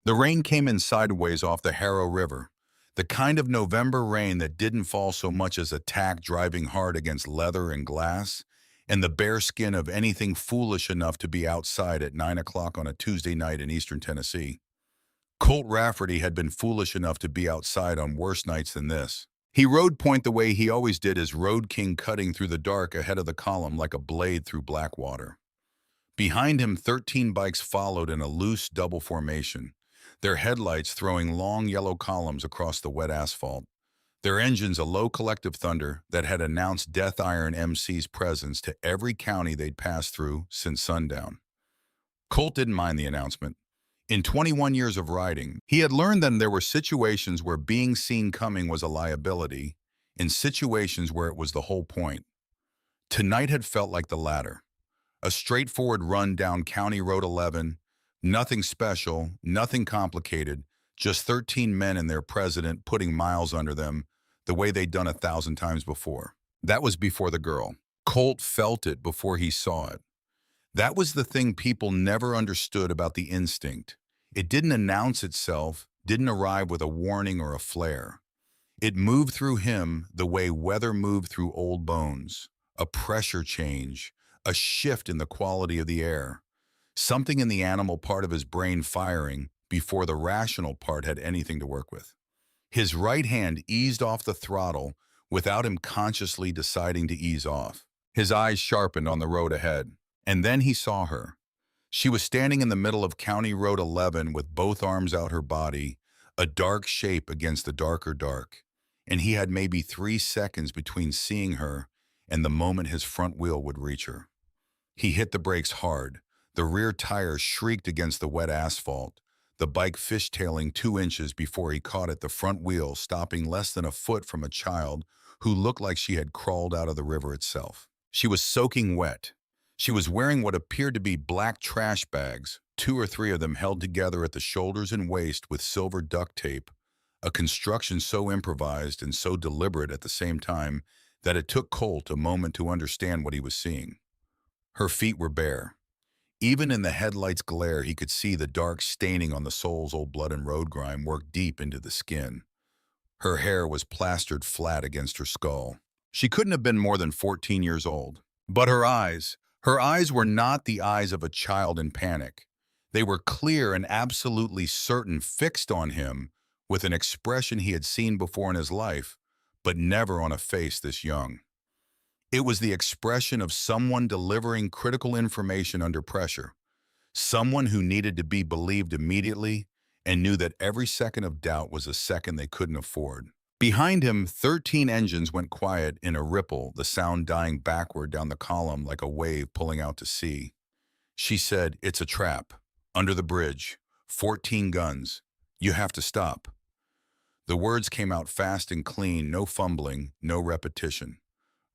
The rain came in sideways off the Harrow River, the kind of November rain that didn't fall so much as a tack driving hard against leather and glass, and the bare skin of anything foolish enough to be outside at 9 o'clock on a Tuesday night in eastern Tennessee. Colt Rafferty had been foolish enough to be outside on worse nights than this. He rode point the way he always did, as road king, cutting through the dark ahead of the column like a blade through black water. Behind him, 13 bikes followed in a loose double formation, their headlights throwing long yellow columns across the wet asphalt, their engines a low collective thunder that had announced Death Iron MC's presence to every county they'd passed through since sundown. Colt didn't mind the announcement. In 21 years of riding, he had learned that there were situations where being seen coming was a liability, and situations where it was the whole point. Tonight had felt like the latter. A straightforward run down County Road 11, nothing special, nothing complicated, just 13 men and their president putting miles under them the way they'd done 1,000 times before. That was before the girl. Colt felt it before he saw it. That was the thing people never understood about the instinct. It didn't announce itself, didn't arrive with a warning or a flare. It moved through him the way weather moved through old bones, a pressure change, a shift in the quality of the air, something in the animal part of his brain firing before the rational part had anything to work with. His right hand eased off the throttle without him consciously deciding to ease off. His eyes sharpened on the road ahead. And then he saw her. She was standing in the middle of County Road 11 with both arms out her body, a dark shape against the darker dark. And he had maybe 3 seconds between seeing her and the moment his front wheel would reach her. He hit the brakes hard. The rear tire shrieked against the wet asphalt, the bike fishtailing 2 inches before he caught at the front wheel, stopping less than a foot from a child who looked like she had crawled out of the river itself. She was soaking wet. She was wearing what appeared to be black trash bags, 2 or 3 of them held together at the shoulders and waist with silver duct tape, a construction so improvised and so deliberate at the same time that it took Colt a moment to understand what he was seeing. Her feet were bare. Even in the headlights' glare, he could see the dark staining on the sole's old blood and road grime work deep into the skin. Her hair was plastered flat against her skull. She couldn't have been more than 14 years old. But her eyes were not the eyes of a child in panic. They were clear and absolutely certain, fixed on him with an expression he had seen before in his life, but never on a face this young. It was the expression of someone delivering critical information under pressure, someone who needed to be believed immediately and knew that every second of doubt was a second they couldn't afford. Behind him, 13 engines went quiet in a ripple, the sound dying backward down the column like a wave pulling out to sea. She said, "It's a trap. Under the bridge. 14 guns. You have to stop." The words came out fast and clean, no fumbling, no repetition.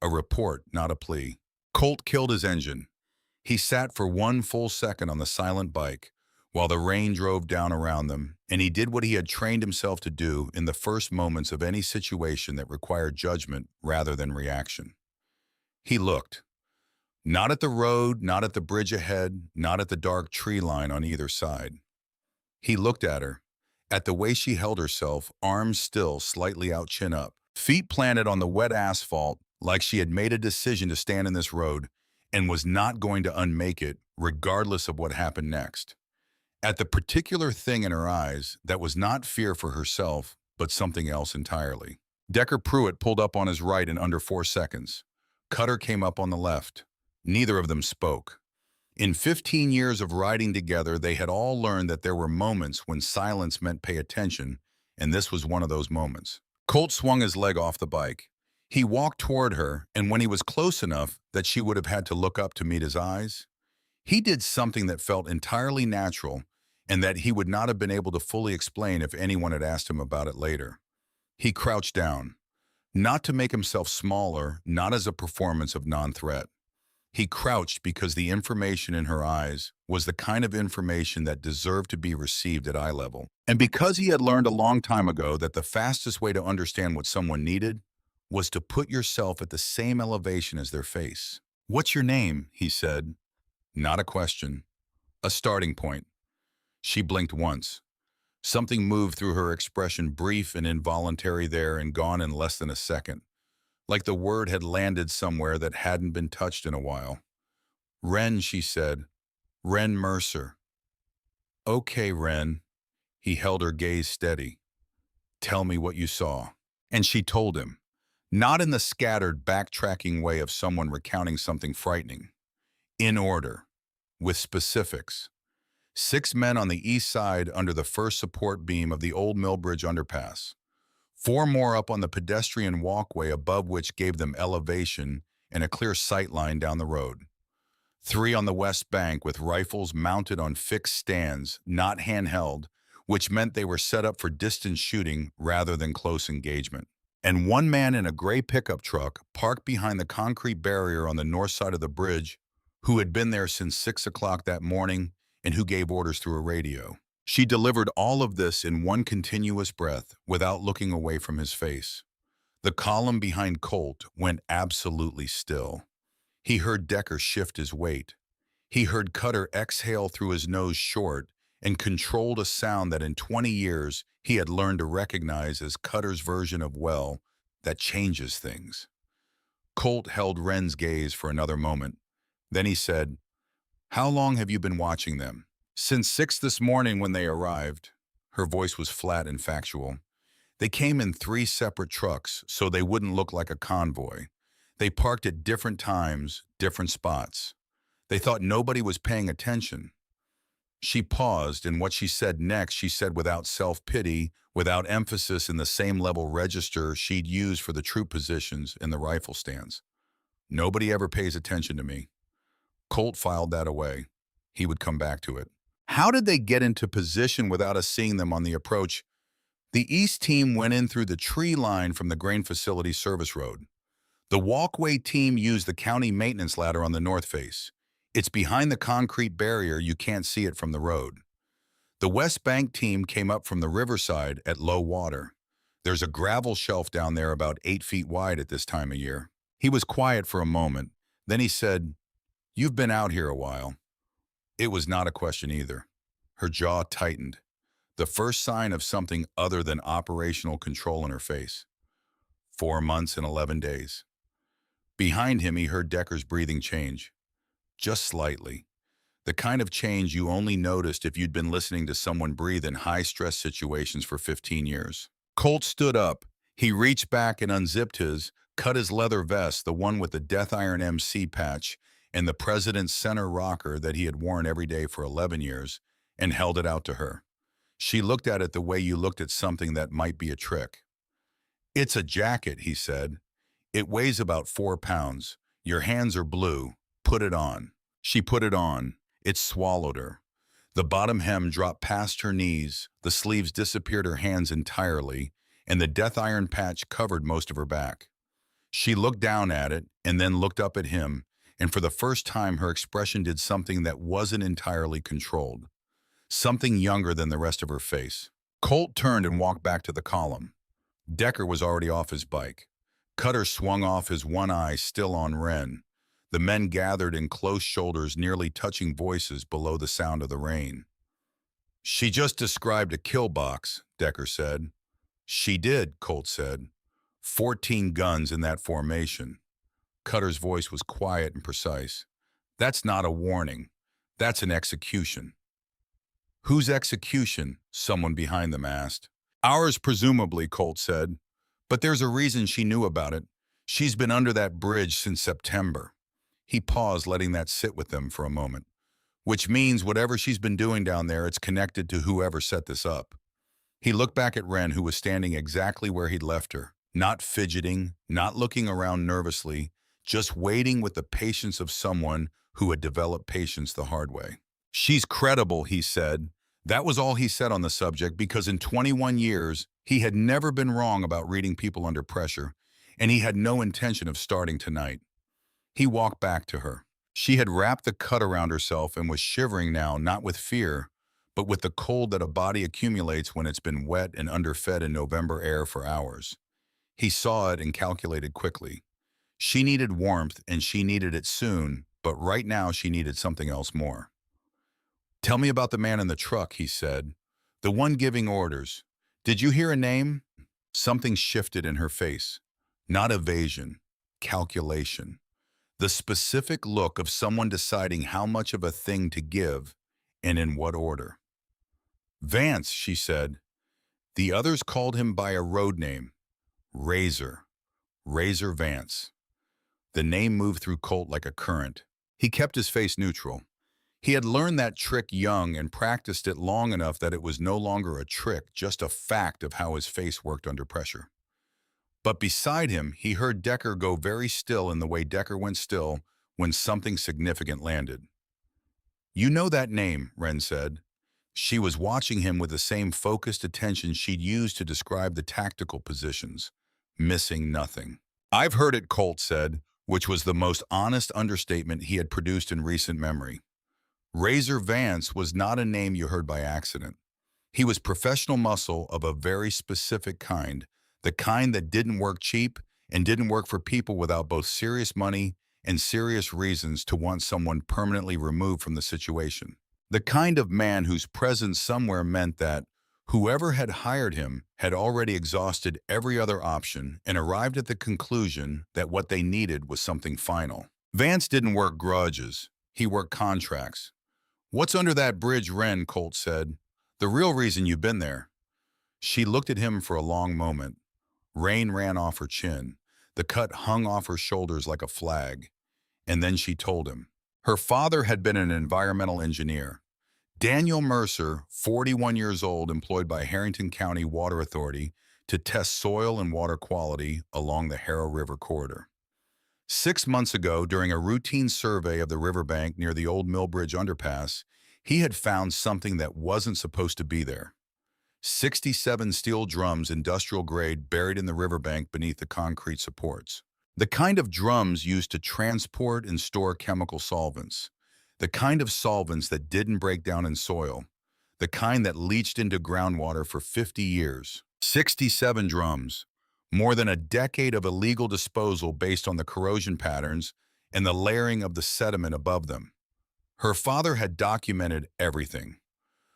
A report, not a plea. Colt killed his engine. He sat for 1 full second on the silent bike while the rain drove down around them, and he did what he had trained himself to do in the first moments of any situation that required judgment rather than reaction. He looked. Not at the road, not at the bridge ahead, not at the dark tree line on either side. He looked at her, at the way she held herself, arms still slightly out, chin up, feet planted on the wet asphalt, like she had made a decision to stand in this road and was not going to unmake it, regardless of what happened next. At the particular thing in her eyes that was not fear for herself, but something else entirely. Decker Pruitt pulled up on his right in under 4 seconds. Cutter came up on the left. Neither of them spoke. In 15 years of riding together, they had all learned that there were moments when silence meant pay attention, and this was one of those moments. Colt swung his leg off the bike. He walked toward her, and when he was close enough that she would have had to look up to meet his eyes, he did something that felt entirely natural and that he would not have been able to fully explain if anyone had asked him about it later. He crouched down, not to make himself smaller, not as a performance of non-threat. He crouched because the information in her eyes was the kind of information that deserved to be received at eye level. And because he had learned a long time ago that the fastest way to understand what someone needed was to put yourself at the same elevation as their face. "What's your name?" he said. Not a question. A starting point. She blinked once. Something moved through her expression, brief and involuntary there and gone in less than a second, like the word had landed somewhere that hadn't been touched in a while. Wren, she said. Wren Mercer. Okay, Wren. He held her gaze steady. Tell me what you saw. And she told him, not in the scattered, backtracking way of someone recounting something frightening. In order, with specifics. 6 men on the east side under the first support beam of the old Millbridge underpass. 4 more up on the pedestrian walkway above which gave them elevation and a clear sight line down the road. 3 on the west bank with rifles mounted on fixed stands, not handheld, which meant they were set up for distance shooting rather than close engagement. And 1 man in a gray pickup truck parked behind the concrete barrier on the north side of the bridge, who had been there since 6 o'clock that morning and who gave orders through a radio. She delivered all of this in one continuous breath without looking away from his face. The column behind Colt went absolutely still. He heard Decker shift his weight. He heard Cutter exhale through his nose short and controlled a sound that in 20 years he had learned to recognize as Cutter's version of well, that changes things. Colt held Wren's gaze for another moment. Then he said, how long have you been watching them? Since 6 this morning when they arrived. Her voice was flat and factual. They came in 3 separate trucks so they wouldn't look like a convoy. They parked at different times, different spots. They thought nobody was paying attention. She paused, and what she said next she said without self-pity, without emphasis in the same level register she'd used for the troop positions in the rifle stands. Nobody ever pays attention to me. Colt filed that away. He would come back to it. How did they get into position without us seeing them on the approach? The East team went in through the tree line from the grain facility service road. The walkway team used the county maintenance ladder on the north face. It's behind the concrete barrier, you can't see it from the road. The West Bank team came up from the riverside at low water. There's a gravel shelf down there about 8 feet wide at this time of year. He was quiet for a moment. Then he said, you've been out here a while. It was not a question either. Her jaw tightened, the first sign of something other than operational control in her face. 4 months and 11 days. Behind him, he heard Decker's breathing change. Just slightly. The kind of change you only noticed if you'd been listening to someone breathe in high-stress situations for 15 years. Colt stood up. He reached back and unzipped cut his leather vest, the one with the Death Iron MC patch, and the president's center rocker that he had worn every day for 11 years, and held it out to her. She looked at it the way you looked at something that might be a trick. It's a jacket, he said. It weighs about 4 pounds. Your hands are blue. Put it on. She put it on. It swallowed her. The bottom hem dropped past her knees, the sleeves disappeared her hands entirely, and the Death Iron patch covered most of her back. She looked down at it and then looked up at him, and for the first time her expression did something that wasn't entirely controlled. Something younger than the rest of her face. Colt turned and walked back to the column. Decker was already off his bike. Cutter swung off, his one eye still on Wren. The men gathered in close shoulders, nearly touching voices below the sound of the rain. She just described a kill box, Decker said. She did, Colt said. 14 guns in that formation. Cutter's voice was quiet and precise. That's not a warning. That's an execution. Whose execution? Someone behind them asked. Ours, presumably, Colt said. But there's a reason she knew about it. She's been under that bridge since September. He paused, letting that sit with them for a moment. Which means whatever she's been doing down there, it's connected to whoever set this up. He looked back at Wren, who was standing exactly where he'd left her, not fidgeting, not looking around nervously, just waiting with the patience of someone who had developed patience the hard way. She's credible, he said. That was all he said on the subject, because in 21 years, he had never been wrong about reading people under pressure, and he had no intention of starting tonight. He walked back to her. She had wrapped the cut around herself and was shivering now, not with fear, but with the cold that a body accumulates when it's been wet and underfed in November air for hours. He saw it and calculated quickly. She needed warmth, and she needed it soon, but right now she needed something else more. Tell me about the man in the truck, he said. The one giving orders. Did you hear a name? Something shifted in her face. Not evasion, calculation. The specific look of someone deciding how much of a thing to give and in what order. Vance, she said. The others called him by a road name. Razor. Razor Vance. The name moved through Colt like a current. He kept his face neutral. He had learned that trick young and practiced it long enough that it was no longer a trick, just a fact of how his face worked under pressure. But beside him, he heard Decker go very still in the way Decker went still when something significant landed. You know that name, Wren said. She was watching him with the same focused attention she'd used to describe the tactical positions, missing nothing. I've heard it, Colt said, which was the most honest understatement he had produced in recent memory. Razor Vance was not a name you heard by accident. He was professional muscle of a very specific kind, the kind that didn't work cheap and didn't work for people without both serious money and serious reasons to want someone permanently removed from the situation. The kind of man whose presence somewhere meant that whoever had hired him had already exhausted every other option and arrived at the conclusion that what they needed was something final. Vance didn't work grudges. He worked contracts. What's under that bridge, Wren? Colt said. The real reason you've been there. She looked at him for a long moment. Rain ran off her chin. The cut hung off her shoulders like a flag. And then she told him. Her father had been an environmental engineer. Daniel Mercer, 41 years old, employed by Harrington County Water Authority to test soil and water quality along the Harrow River corridor. 6 months ago, during a routine survey of the riverbank near the old Millbridge underpass, he had found something that wasn't supposed to be there. 67 steel drums, industrial grade, buried in the riverbank beneath the concrete supports. The kind of drums used to transport and store chemical solvents. The kind of solvents that didn't break down in soil. The kind that leached into groundwater for 50 years. 67 drums. More than a decade of illegal disposal based on the corrosion patterns and the layering of the sediment above them. Her father had documented everything.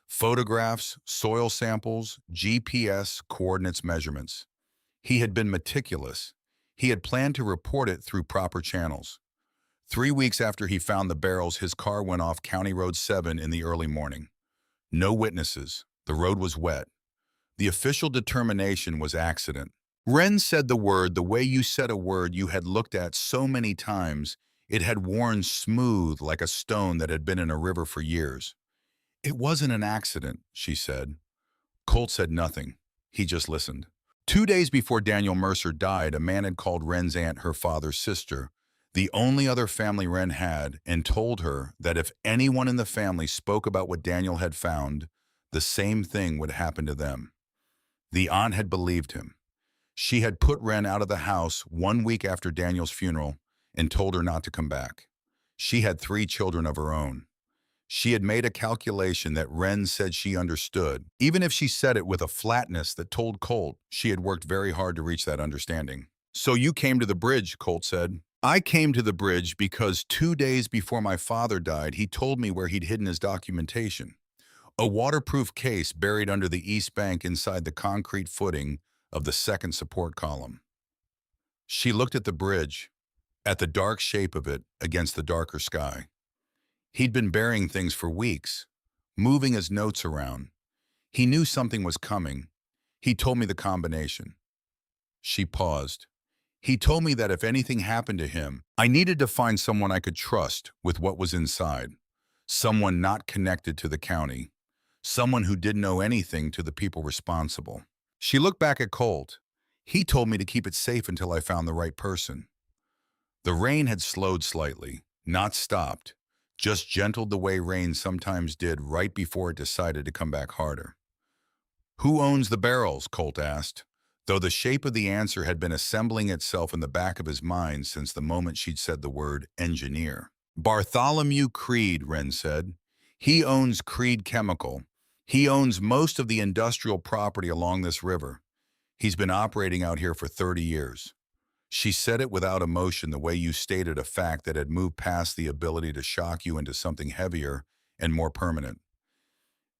Photographs, soil samples, GPS, coordinates, measurements. He had been meticulous. He had planned to report it through proper channels. 3 weeks after he found the barrels, his car went off County Road 7 in the early morning. No witnesses. The road was wet. The official determination was accident. Wren said the word the way you said a word you had looked at so many times it had worn smooth like a stone that had been in a river for years. It wasn't an accident, she said. Colt said nothing. He just listened. 2 days before Daniel Mercer died, a man had called Wren's aunt her father's sister, the only other family Wren had, and told her that if anyone in the family spoke about what Daniel had found, the same thing would happen to them. The aunt had believed him. She had put Wren out of the house 1 week after Daniel's funeral and told her not to come back. She had 3 children of her own. She had made a calculation that Wren said she understood, even if she said it with a flatness that told Colt she had worked very hard to reach that understanding. So you came to the bridge, Colt said. I came to the bridge because 2 days before my father died, he told me where he'd hidden his documentation. A waterproof case buried under the east bank inside the concrete footing of the second support column. She looked at the bridge, at the dark shape of it against the darker sky. He'd been burying things for weeks, moving his notes around. He knew something was coming. He told me the combination. She paused. He told me that if anything happened to him, I needed to find someone I could trust with what was inside. Someone not connected to the county. Someone who didn't know anything to the people responsible. She looked back at Colt. He told me to keep it safe until I found the right person. The rain had slowed slightly, not stopped, just gentled the way rain sometimes did right before it decided to come back harder. Who owns the barrels? Colt asked, though the shape of the answer had been assembling itself in the back of his mind since the moment she'd said the word engineer. Bartholomew Creed, Wren said. He owns Creed Chemical. He owns most of the industrial property along this river. He's been operating out here for 30 years. She said it without emotion, the way you stated a fact that had moved past the ability to shock you into something heavier and more permanent.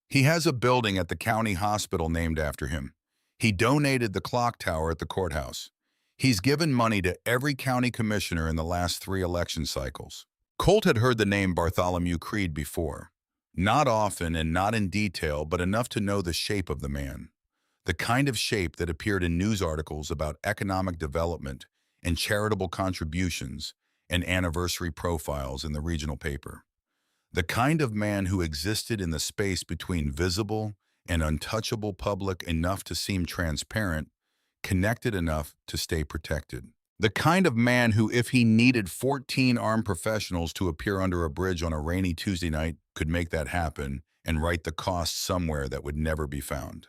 He has a building at the county hospital named after him. He donated the clock tower at the courthouse. He's given money to every county commissioner in the last 3 election cycles. Colt had heard the name Bartholomew Creed before. Not often and not in detail, but enough to know the shape of the man. The kind of shape that appeared in news articles about economic development and charitable contributions and anniversary profiles in the regional paper. The kind of man who existed in the space between visible and untouchable public enough to seem transparent, connected enough to stay protected. The kind of man who, if he needed 14 armed professionals to appear under a bridge on a rainy Tuesday night, could make that happen and write the cost somewhere that would never be found.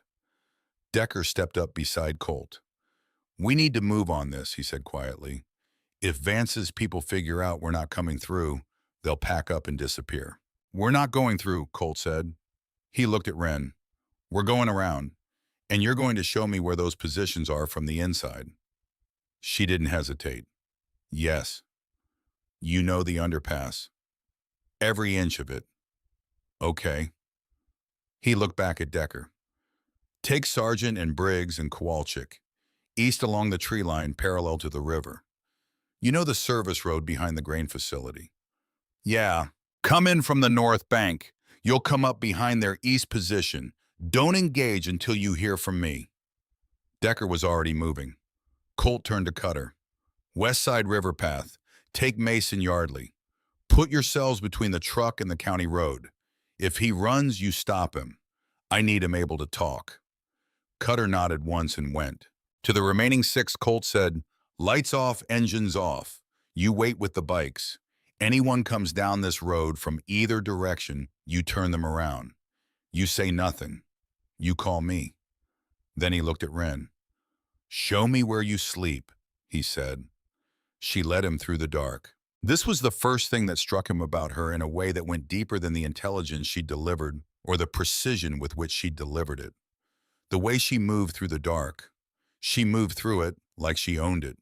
Decker stepped up beside Colt. "We need to move on this," he said quietly. "If Vance's people figure out we're not coming through, they'll pack up and disappear." "We're not going through," Colt said. He looked at Wren. "We're going around, and you're going to show me where those positions are from the inside." She didn't hesitate. "Yes. You know the underpass. Every inch of it." "Okay." He looked back at Decker. "Take Sargent and Briggs and Kowalczyk, east along the tree line parallel to the river. You know the service road behind the grain facility?" "Yeah. Come in from the north bank. You'll come up behind their east position. Don't engage until you hear from me." Decker was already moving. Colt turned to Cutter. "West Side River Path. Take Mason Yardley. Put yourselves between the truck and the county road. If he runs, you stop him. I need him able to talk." Cutter nodded once and went. To the remaining 6, Colt said, "Lights off, engines off. You wait with the bikes. Anyone comes down this road from either direction, you turn them around. You say nothing. You call me." Then he looked at Wren. "Show me where you sleep," he said. She led him through the dark. This was the first thing that struck him about her in a way that went deeper than the intelligence she delivered or the precision with which she delivered it. The way she moved through the dark. She moved through it like she owned it.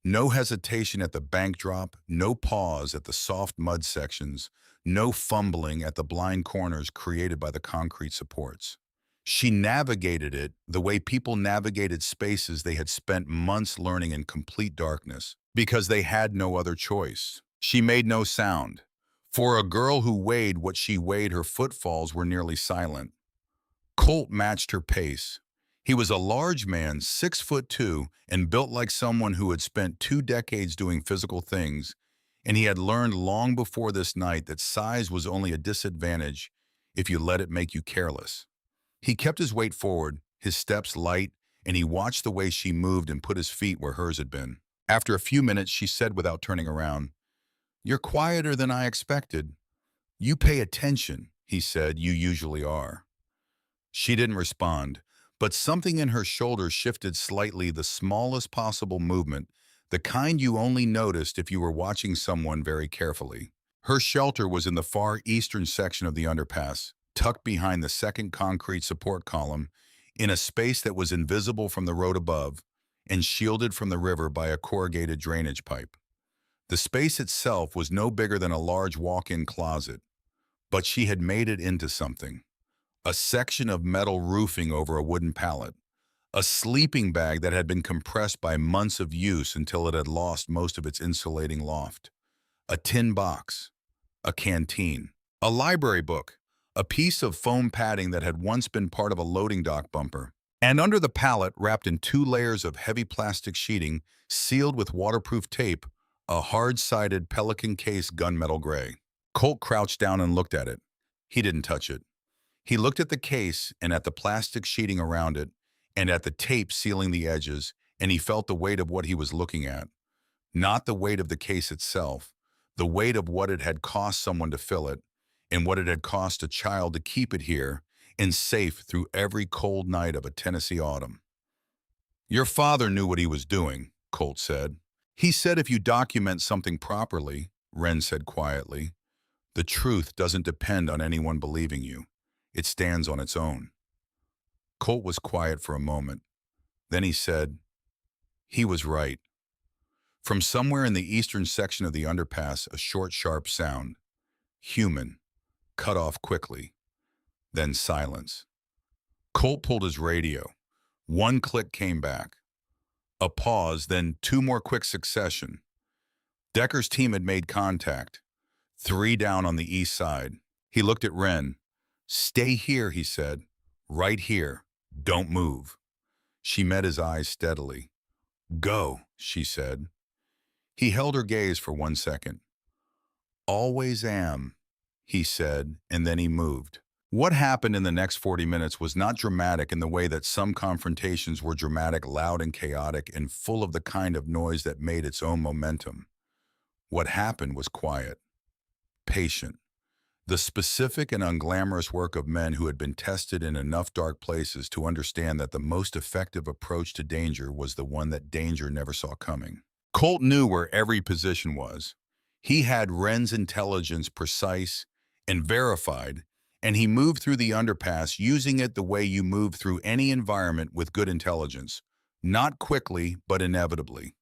No hesitation at the bank drop, no pause at the soft mud sections, no fumbling at the blind corners created by the concrete supports. She navigated it the way people navigated spaces they had spent months learning in complete darkness, because they had no other choice. She made no sound. For a girl who weighed what she weighed, her footfalls were nearly silent. Colt matched her pace. He was a large man, 6'2", and built like someone who had spent 2 decades doing physical things, and he had learned long before this night that size was only a disadvantage if you let it make you careless. He kept his weight forward, his steps light, and he watched the way she moved and put his feet where hers had been. After a few minutes, she said without turning around, "You're quieter than I expected." "You pay attention," he said. "You usually are." She didn't respond, but something in her shoulders shifted slightly, the smallest possible movement, the kind you only noticed if you were watching someone very carefully. Her shelter was in the far eastern section of the underpass, tucked behind the second concrete support column, in a space that was invisible from the road above and shielded from the river by a corrugated drainage pipe. The space itself was no bigger than a large walk-in closet, but she had made it into something. A section of metal roofing over a wooden pallet, a sleeping bag that had been compressed by months of use until it had lost most of its insulating loft, a tin box, a canteen, a library book, a piece of foam padding that had once been part of a loading dock bumper, and under the pallet, wrapped in 2 layers of heavy plastic sheeting, sealed with waterproof tape, a hard-sided Pelican case gunmetal gray. Colt crouched down and looked at it. He didn't touch it. He looked at the case and at the plastic sheeting around it and at the tape sealing the edges, and he felt the weight of what he was looking at. Not the weight of the case itself, the weight of what it had cost someone to fill it, and what it had cost a child to keep it here and safe through every cold night of a Tennessee autumn. "Your father knew what he was doing," Colt said. "He said if you document something properly," Wren said quietly, "the truth doesn't depend on anyone believing you. It stands on its own." Colt was quiet for a moment. Then he said, "He was right." From somewhere in the eastern section of the underpass, a short, sharp sound. Human. Cut off quickly. then silence. Colt pulled his radio. One click came back. A pause, then two more quick succession. Decker's team had made contact. 3 down on the east side. He looked at Wren. "Stay here," he said. "Right here. Don't move." She met his eyes steadily. "Go," she said. He held her gaze for 1 second. "Always am," he said, and then he moved. What happened in the next 40 minutes was not dramatic in the way that some confrontations were dramatic, loud and chaotic, and full of the kind of noise that made its own momentum. What happened was quiet, patient, the specific and unglamorous work of men who had been tested in enough dark places to understand that the most effective approach to danger was the one that danger never saw coming. Colt knew where every position was. He had Wren's intelligence precise and verified, and he moved through the underpass using it the way you move through any environment with good intelligence, not quickly, but inevitably.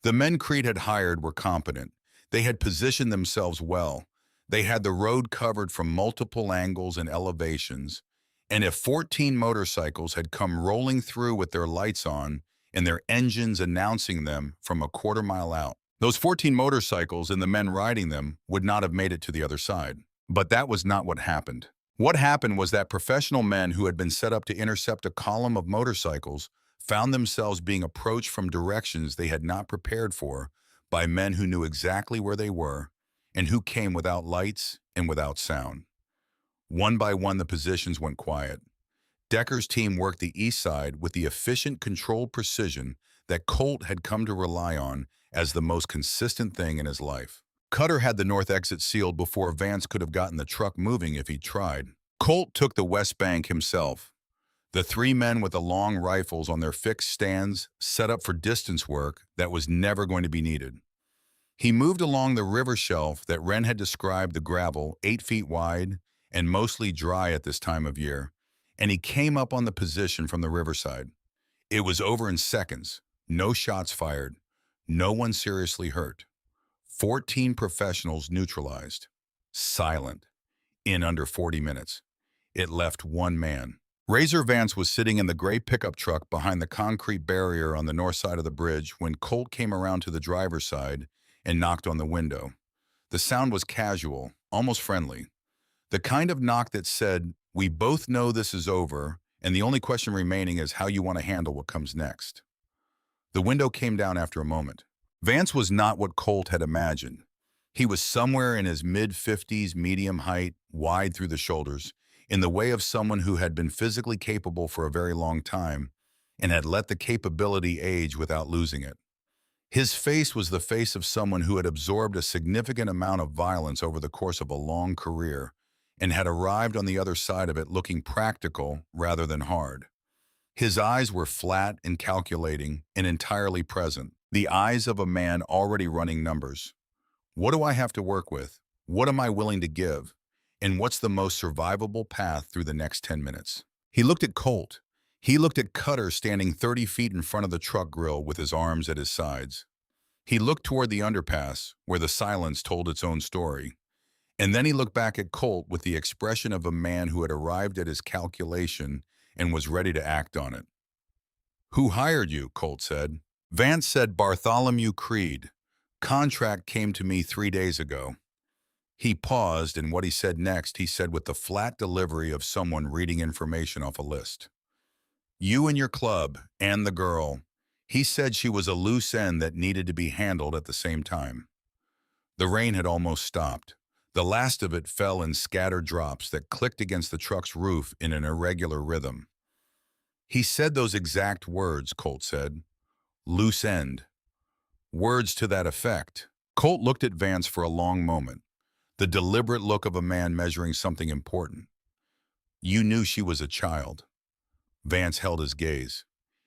The men Creed had hired were competent. They had positioned themselves well. They had the road covered from multiple angles and elevations, and if 14 motorcycles had come rolling through with their lights on and their engines announcing them from a quarter-mile out, those 14 motorcycles and the men riding them would not have made it to the other side. But that was not what happened. What happened was that professional men who had been set up to intercept a column of motorcycles found themselves being approached from directions they had not prepared for by men who knew exactly where they were and who came without lights and without sound. One by one, the positions went quiet. Decker's team worked the east side with the efficient, controlled precision that Colt had come to rely on as the most consistent thing in his life. Cutter had the north exit sealed before Vance could have gotten the truck moving if he'd tried. Colt took the west bank himself. The 3 men with the long rifles on their fixed stands set up for distance work that was never going to be needed. He moved along the river shelf that Wren had described, the gravel, 8 feet wide and mostly dry at this time of year, and he came up on the position from the riverside. It was over in seconds. No shots fired. No one seriously hurt. 14 professionals neutralized. Silent. In under 40 minutes. It left 1 man. Razor Vance was sitting in the gray pickup truck behind the concrete barrier on the north side of the bridge when Colt came around to the driver's side and knocked on the window. The sound was casual, almost friendly. The kind of knock that said, "We both know this is over, and the only question remaining is how you want to handle what comes next." The window came down after a moment. Vance was not what Colt had imagined. He was somewhere in his mid-50s, medium height, wide through the shoulders, in the way of someone who had been physically capable for a very long time and had let the capability age without losing it. His face was the face of someone who had absorbed a significant amount of violence over the course of a long career and had arrived on the other side of it looking practical rather than hard. His eyes were flat and calculating and entirely present, the eyes of a man already running numbers. What do I have to work with? What am I willing to give? And what's the most survivable path through the next 10 minutes? He looked at Colt. He looked at Cutter standing 30 feet in front of the truck grill with his arms at his sides. He looked toward the underpass, where the silence told its own story. And then he looked back at Colt with the expression of a man who had arrived at his calculation and was ready to act on it. "Who hired you?" Colt said. Vance said, "Bartholomew Creed. Contract came to me 3 days ago." He paused, and what he said next, he said with the flat delivery of someone reading information off a list. "You and your club, and the girl." He said she was a loose end that needed to be handled at the same time. The rain had almost stopped. The last of it fell in scattered drops that clicked against the truck's roof in an irregular rhythm. He said those exact words, Colt said. "Loose end." Words to that effect. Colt looked at Vance for a long moment, the deliberate look of a man measuring something important. "You knew she was a child." Vance held his gaze.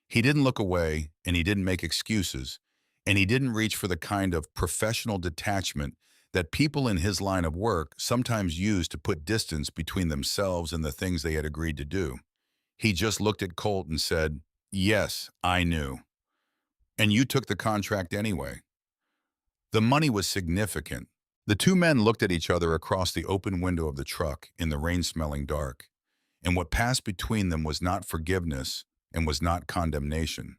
He didn't look away, and he didn't make excuses, and he didn't reach for the kind of professional detachment that people in his line of work sometimes use to put distance between themselves and the things they had agreed to do. He just looked at Colt and said, "Yes, I knew. And you took the contract anyway." The money was significant. The 2 men looked at each other across the open window of the truck in the rain-smelling dark. and what passed between them was not forgiveness and was not condemnation.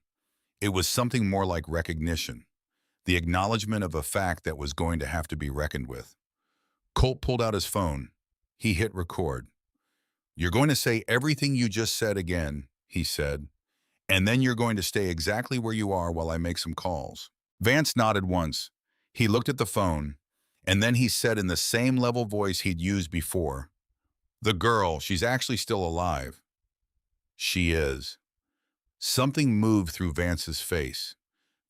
It was something more like recognition, the acknowledgement of a fact that was going to have to be reckoned with. Colt pulled out his phone. He hit record. "You're going to say everything you just said again," he said, "and then you're going to stay exactly where you are while I make some calls." Vance nodded once. He looked at the phone, and then he said in the same level voice he'd used before, "The girl, she's actually still alive." "She is." Something moved through Vance's face.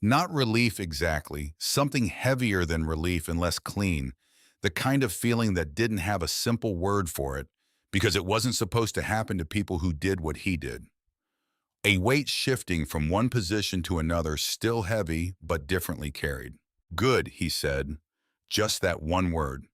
Not relief exactly, something heavier than relief and less clean, the kind of feeling that didn't have a simple word for it, because it wasn't supposed to happen to people who did what he did. A weight shifting from one position to another, still heavy, but differently carried. "Good," he said. Just that one word.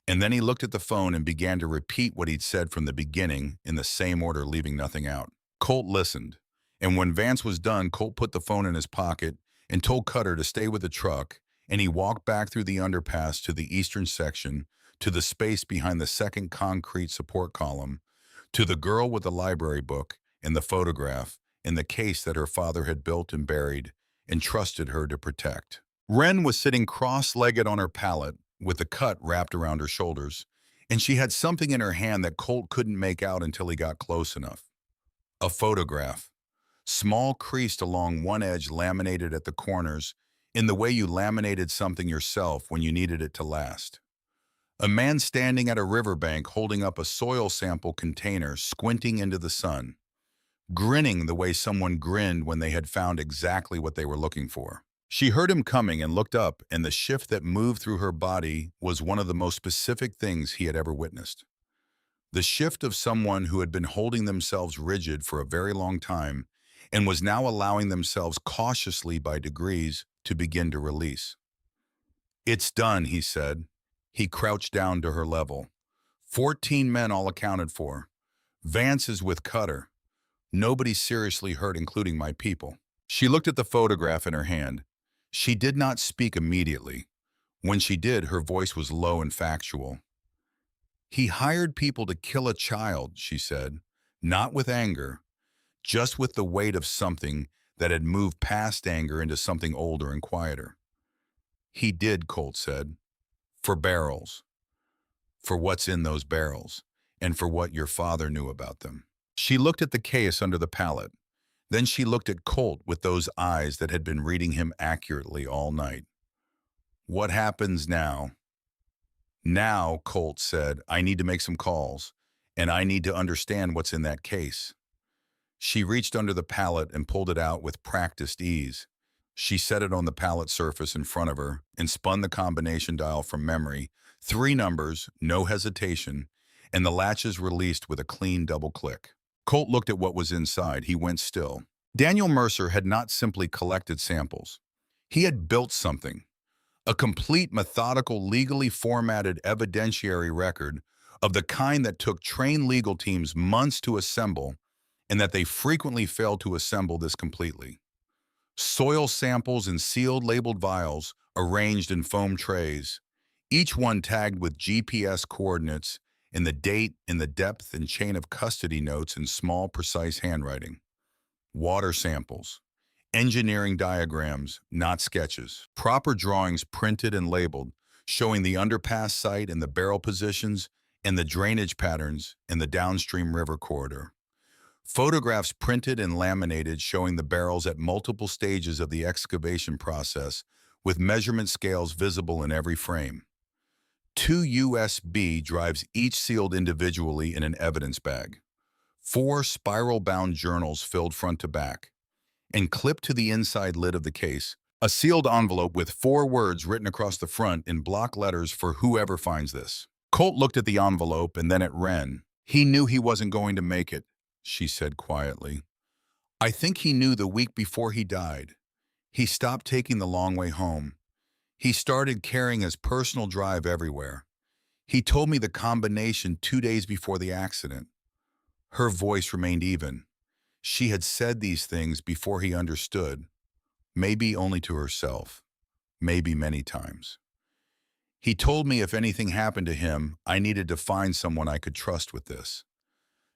And then he looked at the phone and began to repeat what he'd said from the beginning in the same order, leaving nothing out. Colt listened. And when Vance was done, Colt put the phone in his pocket and told Cutter to stay with the truck, and he walked back through the underpass to the eastern section, to the space behind the second concrete support column, to the girl with the library book and the photograph in the case that her father had built and buried and trusted her to protect. Wren was sitting cross-legged on her pallet with the cut wrapped around her shoulders, and she had something in her hand that Colt couldn't make out until he got close enough. A photograph. Small, creased along one edge, laminated at the corners, in the way you laminated something yourself when you needed it to last. A man standing at a riverbank holding up a soil sample container, squinting into the sun, grinning the way someone grinned when they had found exactly what they were looking for. She heard him coming and looked up, and the shift that moved through her body was one of the most specific things he had ever witnessed. The shift of someone who had been holding themselves rigid for a very long time and was now allowing themselves cautiously by degrees to begin to release. "It's done," he said. He crouched down to her level. 14 men all accounted for. Vance is with Cutter. Nobody seriously hurt, including my people. She looked at the photograph in her hand. She did not speak immediately. When she did, her voice was low and factual. "He hired people to kill a child," she said, "not with anger, just with the weight of something that had moved past anger into something older and quieter." "He did," Colt said, "for barrels, for what's in those barrels, and for what your father knew about them." She looked at the case under the pallet. Then she looked at Colt with those eyes that had been reading him accurately all night. "What happens now?" "Now," Colt said, "I need to make some calls, and I need to understand what's in that case." She reached under the pallet and pulled it out with practiced ease. She set it on the pallet surface in front of her and spun the combination dial from memory. 3 numbers, no hesitation, and the latches released with a clean double click. Colt looked at what was inside. He went still. Daniel Mercer had not simply collected samples. He had built something. A complete, methodical, legally formatted evidentiary record of the kind that took trained legal teams months to assemble, and that they frequently failed to assemble this completely. Soil samples in sealed, labeled vials, arranged in foam trays, each one tagged with GPS coordinates and the date and the depth and chain of custody notes in small, precise handwriting. Water samples. Engineering diagrams, not sketches. Proper drawings printed and labeled, showing the underpass site and the barrel positions and the drainage patterns in the downstream river corridor. Photographs printed and laminated showing the barrels at multiple stages of the excavation process, with measurement scales visible in every frame. 2 USB drives, each sealed individually in an evidence bag. 4 spiral-bound journals filled front to back. And clipped to the inside lid of the case, a sealed envelope with 4 words written across the front in block letters for whoever finds this. Colt looked at the envelope and then at Wren. "He knew he wasn't going to make it," she said quietly. "I think he knew the week before he died. He stopped taking the long way home. He started carrying his personal drive everywhere. He told me the combination 2 days before the accident." Her voice remained even. She had said these things before he understood, maybe only to herself, maybe many times. "He told me if anything happened to him, I needed to find someone I could trust with this.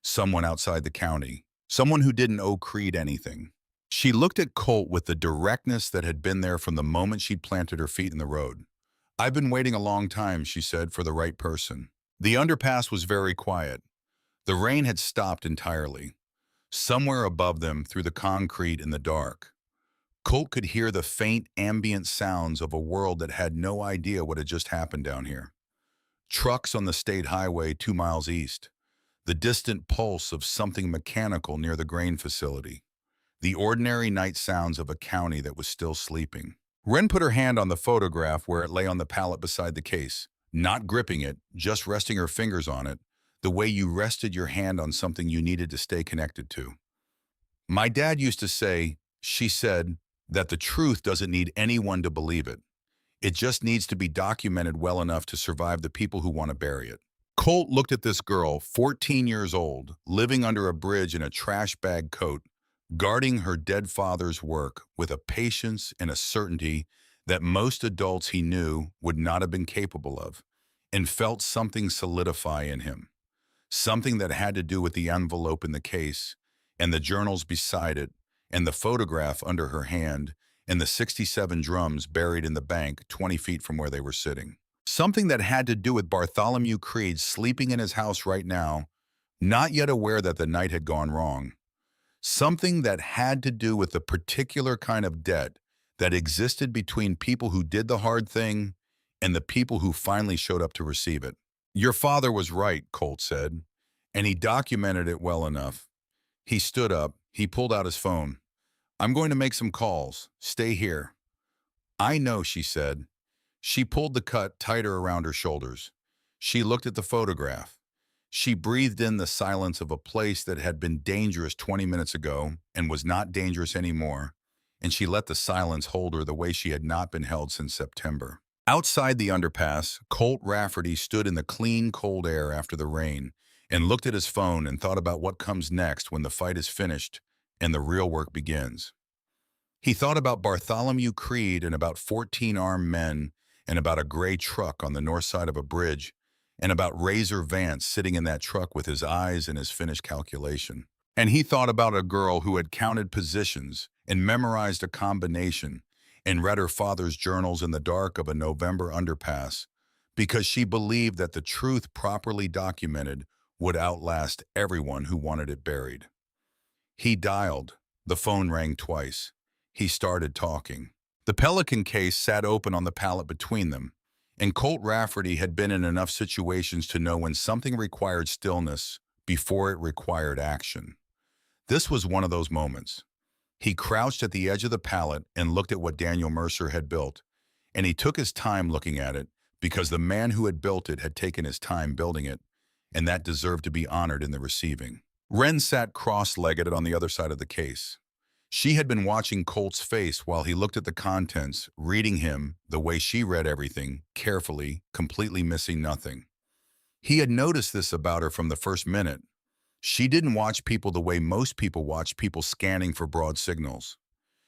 someone outside the county, someone who didn't owe Creed anything. She looked at Colt with the directness that had been there from the moment she'd planted her feet in the road. "I've been waiting a long time," she said, "for the right person." The underpass was very quiet. The rain had stopped entirely. Somewhere above them, through the concrete in the dark, Colt could hear the faint ambient sounds of a world that had no idea what had just happened down here. Trucks on the state highway 2 miles east, the distant pulse of something mechanical near the grain facility, the ordinary night sounds of a county that was still sleeping. Wren put her hand on the photograph where it lay on the pallet beside the case, not gripping it, just resting her fingers on it, the way you rested your hand on something you needed to stay connected to. "My dad used to say," she said, "that the truth doesn't need anyone to believe it. It just needs to be documented well enough to survive the people who want to bury it." Colt looked at this girl, 14 years old, living under a bridge in a trash bag coat, guarding her dead father's work with a patience and a certainty that most adults he knew would not have been capable of, and felt something solidify in him. Something that had to do with the envelope in the case, and the journals beside it, and the photograph under her hand, and the 67 drums buried in the bank 20 feet from where they were sitting. Something that had to do with Bartholomew Creed sleeping in his house right now, not yet aware that the night had gone wrong. Something that had to do with the particular kind of debt that existed between people who did the hard thing and the people who finally showed up to receive it. "Your father was right," Colt said, "and he documented it well enough." He stood up. He pulled out his phone. "I'm going to make some calls. Stay here." "I know," she said. She pulled the cut tighter around her shoulders. She looked at the photograph. She breathed in the silence of a place that had been dangerous 20 minutes ago and was not dangerous anymore, and she let the silence hold her the way she had not been held since September. Outside the underpass, Colt Rafferty stood in the clean, cold air after the rain and looked at his phone and thought about what comes next when the fight is finished and the real work begins. He thought about Bartholomew Creed and about 14 armed men and about a gray truck on the north side of a bridge and about Razor Vance sitting in that truck with his eyes and his finished calculation. And he thought about a girl who had counted positions and memorized a combination and read her father's journals in the dark of a November underpass because she believed that the truth properly documented would outlast everyone who wanted it buried. He dialed. The phone rang twice. He started talking. The Pelican case sat open on the pallet between them, and Colt Rafferty had been in enough situations to know when something required stillness before it required action. This was one of those moments. He crouched at the edge of the pallet and looked at what Daniel Mercer had built, and he took his time looking at it because the man who had built it had taken his time building it, and that deserved to be honored in the receiving. Wren sat cross-legged on the other side of the case. She had been watching Colt's face while he looked at the contents, reading him the way she read everything, carefully, completely missing nothing. He had noticed this about her from the first minute. She didn't watch people the way most people watch people scanning for broad signals.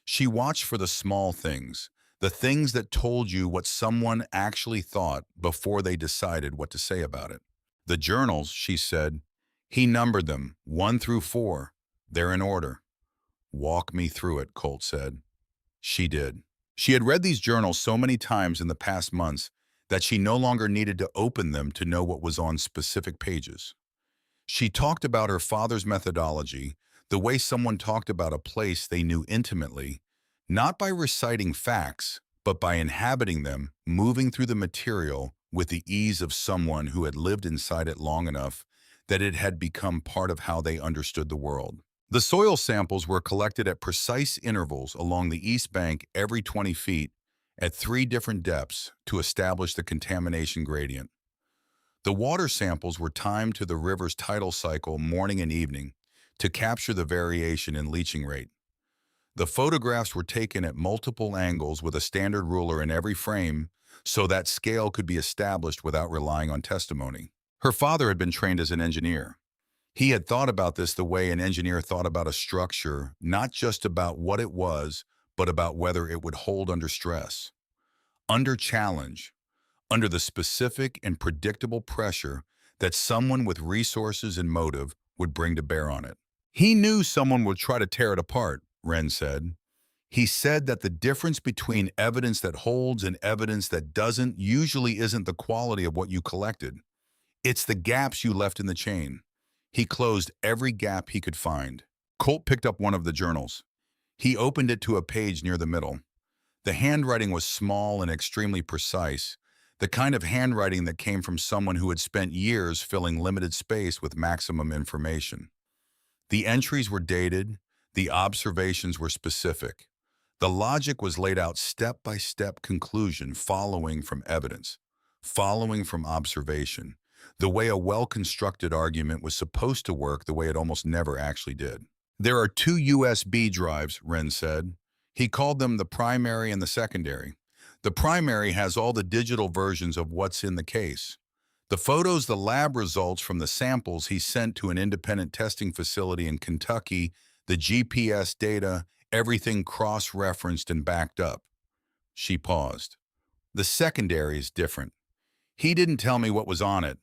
She watched for the small things, the things that told you what someone actually thought before they decided what to say about it. "The journals," she said. "He numbered them, 1 through 4. They're in order." "Walk me through it," Colt said. She did. She had read these journals so many times in the past months that she no longer needed to open them to know what was on specific pages. She talked about her father's methodology, the way someone talked about a place they knew intimately, not by reciting facts, but by inhabiting them, moving through the material with the ease of someone who had lived inside it long enough that it had become part of how they understood the world. The soil samples were collected at precise intervals along the east bank every 20 feet at 3 different depths to establish the contamination gradient. The water samples were timed to the river's tidal cycle morning and evening to capture the variation in leaching rate. The photographs were taken at multiple angles with a standard ruler in every frame so that scale could be established without relying on testimony. Her father had been trained as an engineer. He had thought about this the way an engineer thought about a structure, not just about what it was, but about whether it would hold under stress, under challenge, under the specific and predictable pressure that someone with resources and motive would bring to bear on it. He knew someone would try to tear it apart, Wren said. He said that the difference between evidence that holds and evidence that doesn't usually isn't the quality of what you collected. It's the gaps you left in the chain. He closed every gap he could find. Colt picked up one of the journals. He opened it to a page near the middle. The handwriting was small and extremely precise, the kind of handwriting that came from someone who had spent years filling limited space with maximum information. The entries were dated, the observations were specific. The logic was laid out step-by-step conclusion following from evidence, following from observation, the way a well-constructed argument was supposed to work the way it almost never actually did. There are two USB drives, Wren said. He called them the primary and the secondary. The primary has all the digital versions of what's in the case. The photos, the lab results from the samples he sent to an independent testing facility in Kentucky, the GPS data, everything cross-referenced and backed up. She paused. The secondary is different. He didn't tell me what was on it.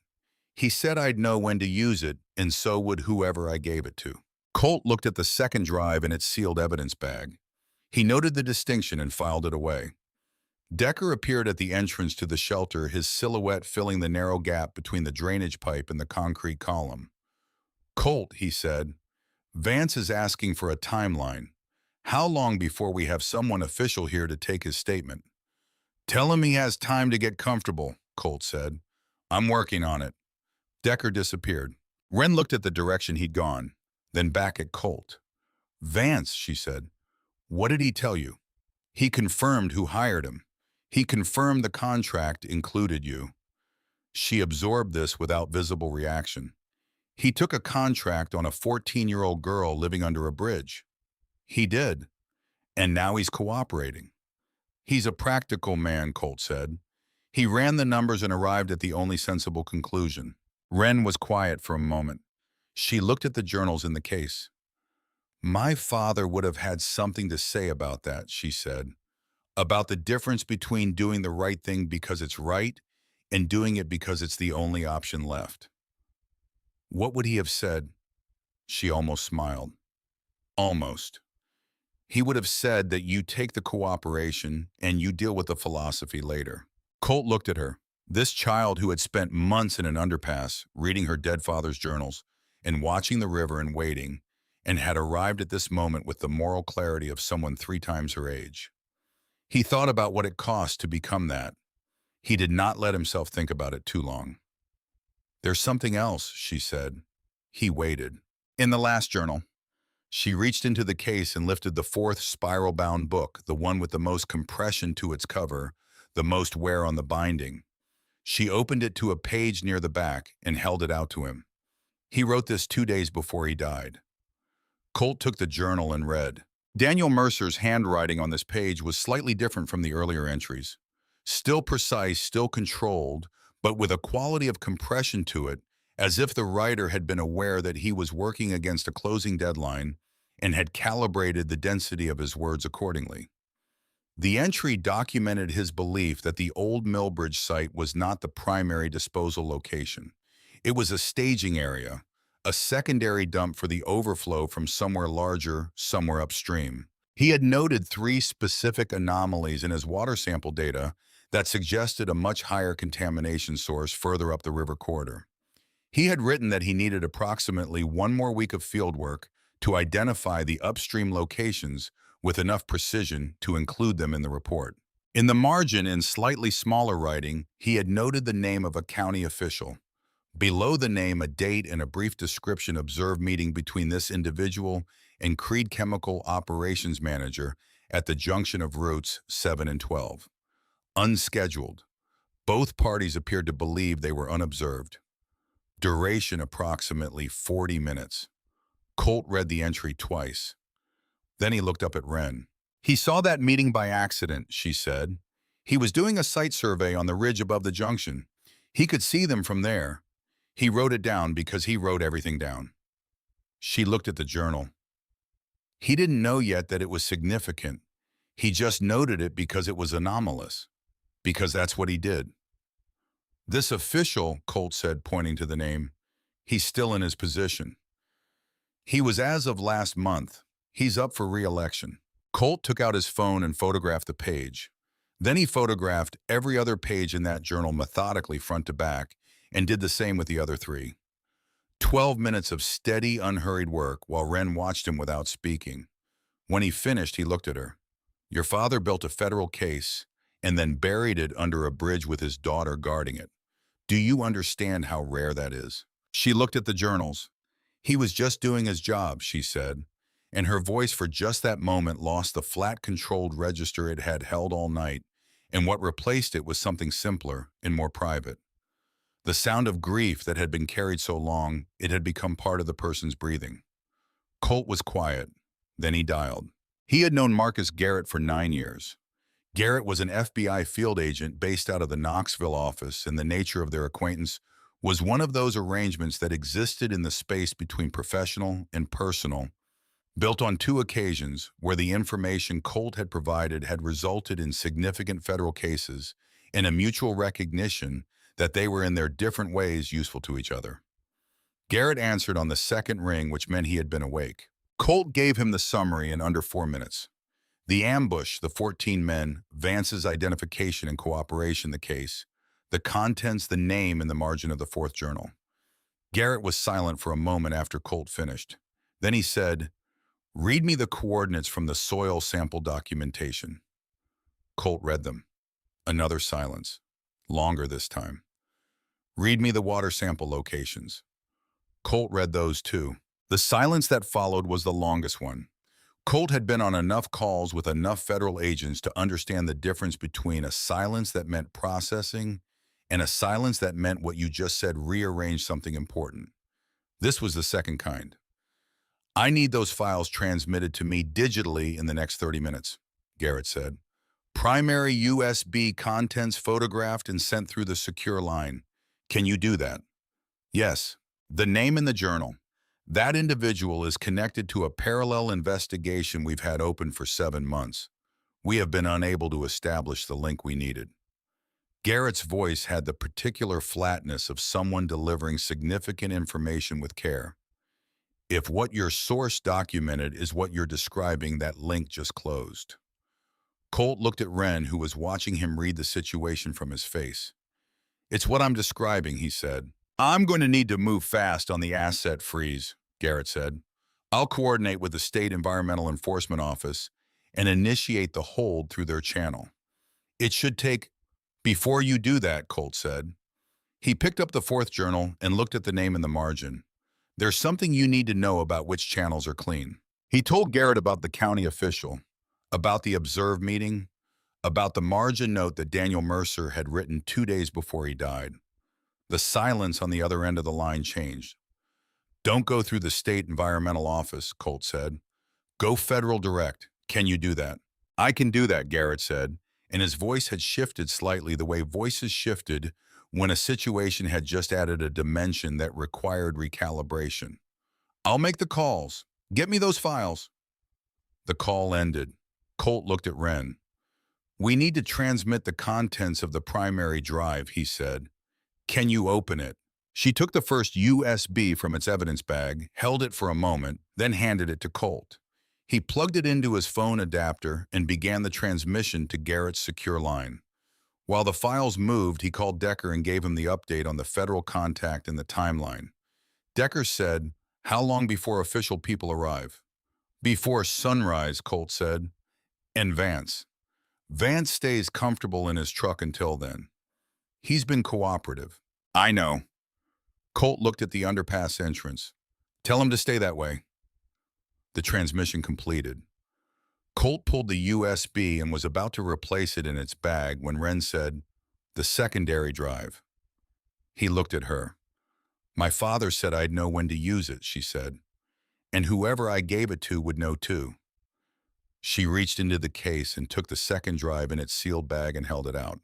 He said I'd know when to use it, and so would whoever I gave it to. Colt looked at the second drive in its sealed evidence bag. He noted the distinction and filed it away. Decker appeared at the entrance to the shelter, his silhouette filling the narrow gap between the drainage pipe and the concrete column. Colt, he said, Vance is asking for a timeline. How long before we have someone official here to take his statement? Tell him he has time to get comfortable, Colt said. I'm working on it. Decker disappeared. Wren looked at the direction he'd gone, then back at Colt. Vance, she said. What did he tell you? He confirmed who hired him. He confirmed the contract included you. She absorbed this without visible reaction. He took a contract on a 14-year-old girl living under a bridge. He did. And now he's cooperating. He's a practical man, Colt said. He ran the numbers and arrived at the only sensible conclusion. Wren was quiet for a moment. She looked at the journals in the case. My father would have had something to say about that, she said. About the difference between doing the right thing because it's right and doing it because it's the only option left. What would he have said? She almost smiled. Almost. He would have said that you take the cooperation and you deal with the philosophy later. Colt looked at her. This child who had spent months in an underpass, reading her dead father's journals and watching the river and waiting, and had arrived at this moment with the moral clarity of someone 3 times her age. He thought about what it cost to become that. He did not let himself think about it too long. There's something else, she said. He waited. In the last journal, she reached into the case and lifted the 4th spiral-bound book, the one with the most compression to its cover, the most wear on the binding. She opened it to a page near the back and held it out to him. He wrote this 2 days before he died. Colt took the journal and read. Daniel Mercer's handwriting on this page was slightly different from the earlier entries. Still precise, still controlled, but with a quality of compression to it, as if the writer had been aware that he was working against a closing deadline and had calibrated the density of his words accordingly. The entry documented his belief that the old Millbridge site was not the primary disposal location. It was a staging area, a secondary dump for the overflow from somewhere larger, somewhere upstream. He had noted 3 specific anomalies in his water sample data that suggested a much higher contamination source further up the river corridor. He had written that he needed approximately 1 more week of fieldwork to identify the upstream locations with enough precision to include them in the report. In the margin, in slightly smaller writing, he had noted the name of a county official. Below the name, a date and a brief description observed meeting between this individual and Creed Chemical Operations Manager at the junction of routes 7 and 12. Unscheduled. Both parties appeared to believe they were unobserved. Duration approximately 40 minutes. Colt read the entry twice. Then he looked up at Wren. He saw that meeting by accident, she said. He was doing a site survey on the ridge above the junction. He could see them from there. He wrote it down because he wrote everything down. She looked at the journal. He didn't know yet that it was significant. He just noted it because it was anomalous. Because that's what he did. This official, Colt said, pointing to the name, he's still in his position. He was as of last month. He's up for re-election. Colt took out his phone and photographed the page. Then he photographed every other page in that journal methodically front to back and did the same with the other three. 12 minutes of steady, unhurried work while Wren watched him without speaking. When he finished, he looked at her. Your father built a federal case and then buried it under a bridge with his daughter guarding it. Do you understand how rare that is? She looked at the journals. He was just doing his job, she said, and her voice for just that moment lost the flat, controlled register it had held all night, and what replaced it was something simpler and more private. The sound of grief that had been carried so long, it had become part of the person's breathing. Colt was quiet. Then he dialed. He had known Marcus Garrett for 9 years. Garrett was an FBI field agent based out of the Knoxville office, and the nature of their acquaintance was one of those arrangements that existed in the space between professional and personal, built on 2 occasions where the information Colt had provided had resulted in significant federal cases and a mutual recognition that they were in their different ways useful to each other. Garrett answered on the second ring, which meant he had been awake. Colt gave him the summary in under 4 minutes. The ambush, the 14 men, Vance's identification and cooperation, the case, the contents, the name in the margin of the 4th journal. Garrett was silent for a moment after Colt finished. Then he said, "Read me the coordinates from the soil sample documentation." Colt read them. Another silence. Longer this time. "Read me the water sample locations." Colt read those too. The silence that followed was the longest one. Colt had been on enough calls with enough federal agents to understand the difference between a silence that meant processing and a silence that meant what you just said, rearrange something important. This was the second kind. "I need those files transmitted to me digitally in the next 30 minutes, Garrett said. "Primary USB contents photographed and sent through the secure line. Can you do that?" "Yes." "The name in the journal. That individual is connected to a parallel investigation we've had open for 7 months. We have been unable to establish the link we needed." Garrett's voice had the particular flatness of someone delivering significant information with care. "If what your source documented is what you're describing, that link just closed." Colt looked at Wren, who was watching him read the situation from his face. "It's what I'm describing," he said. "I'm going to need to move fast on the asset freeze," Garrett said. "I'll coordinate with the State Environmental Enforcement Office and initiate the hold through their channel. It should take—" "Before you do that," Colt said. He picked up the 4th journal and looked at the name in the margin. "There's something you need to know about which channels are clean." He told Garrett about the county official, about the observed meeting, about the margin note that Daniel Mercer had written 2 days before he died. The silence on the other end of the line changed. "Don't go through the State Environmental Office," Colt said. "Go federal direct. Can you do that?" "I can do that," Garrett said, and his voice had shifted slightly the way voices shifted when a situation had just added a dimension that required recalibration. "I'll make the calls. Get me those files." The call ended. Colt looked at Wren. "We need to transmit the contents of the primary drive," he said. "Can you open it?" She took the first USB from its evidence bag, held it for a moment, then handed it to Colt. He plugged it into his phone adapter and began the transmission to Garrett's secure line. While the files moved, he called Decker and gave him the update on the federal contact and the timeline. Decker said, "How long before official people arrive?" "Before sunrise," Colt said. "And Vance?" "Vance stays comfortable in his truck until then. He's been cooperative." "I know." Colt looked at the underpass entrance. "Tell him to stay that way." The transmission completed. Colt pulled the USB and was about to replace it in its bag when Wren said, "The secondary drive." He looked at her. "My father said I'd know when to use it," she said. "And whoever I gave it to would know too." She reached into the case and took the second drive in its sealed bag and held it out.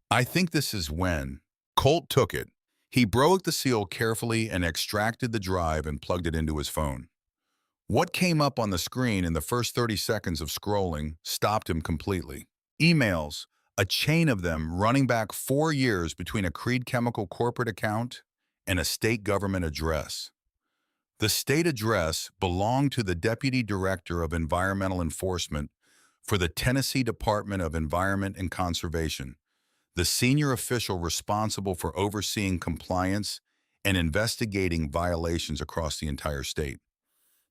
"I think this is when." Colt took it. He broke the seal carefully and extracted the drive and plugged it into his phone. What came up on the screen in the first 30 seconds of scrolling stopped him completely. Emails, a chain of them running back 4 years between a Creed Chemical corporate account and a state government address. The state address belonged to the Deputy Director of Environmental Enforcement for the Tennessee Department of Environment and Conservation, the senior official responsible for overseeing compliance and investigating violations across the entire state.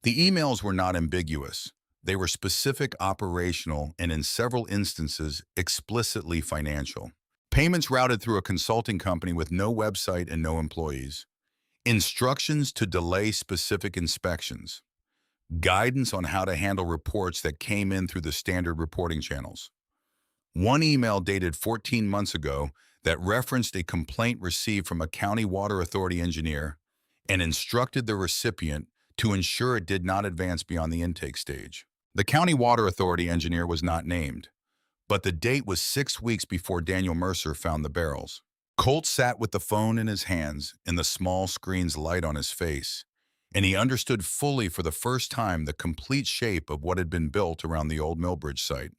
The emails were not ambiguous. They were specific, operational, and in several instances, explicitly financial. Payments routed through a consulting company with no website and no employees. Instructions to delay specific inspections. Guidance on how to handle reports that came in through the standard reporting channels. One email dated 14 months ago that referenced a complaint received from a county water authority engineer and instructed the recipient to ensure it did not advance beyond the intake stage. The county water authority engineer was not named, but the date was 6 weeks before Daniel Mercer found the barrels. Colt sat with the phone in his hands and the small screen's light on his face, and he understood fully for the first time the complete shape of what had been built around the old Millbridge site.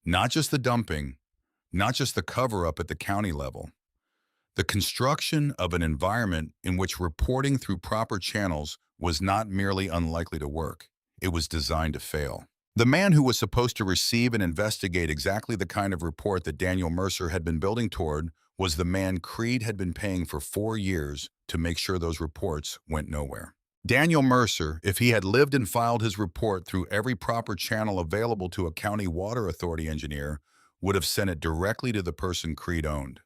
Not just the dumping, not just the cover-up at the county level. The construction of an environment in which reporting through proper channels was not merely unlikely to work, it was designed to fail. The man who was supposed to receive and investigate exactly the kind of report that Daniel Mercer had been building toward was the man Creed had been paying for 4 years to make sure those reports went nowhere. Daniel Mercer, if he had lived and filed his report through every proper channel available to a county water authority engineer, would have sent it directly to the person Creed owned.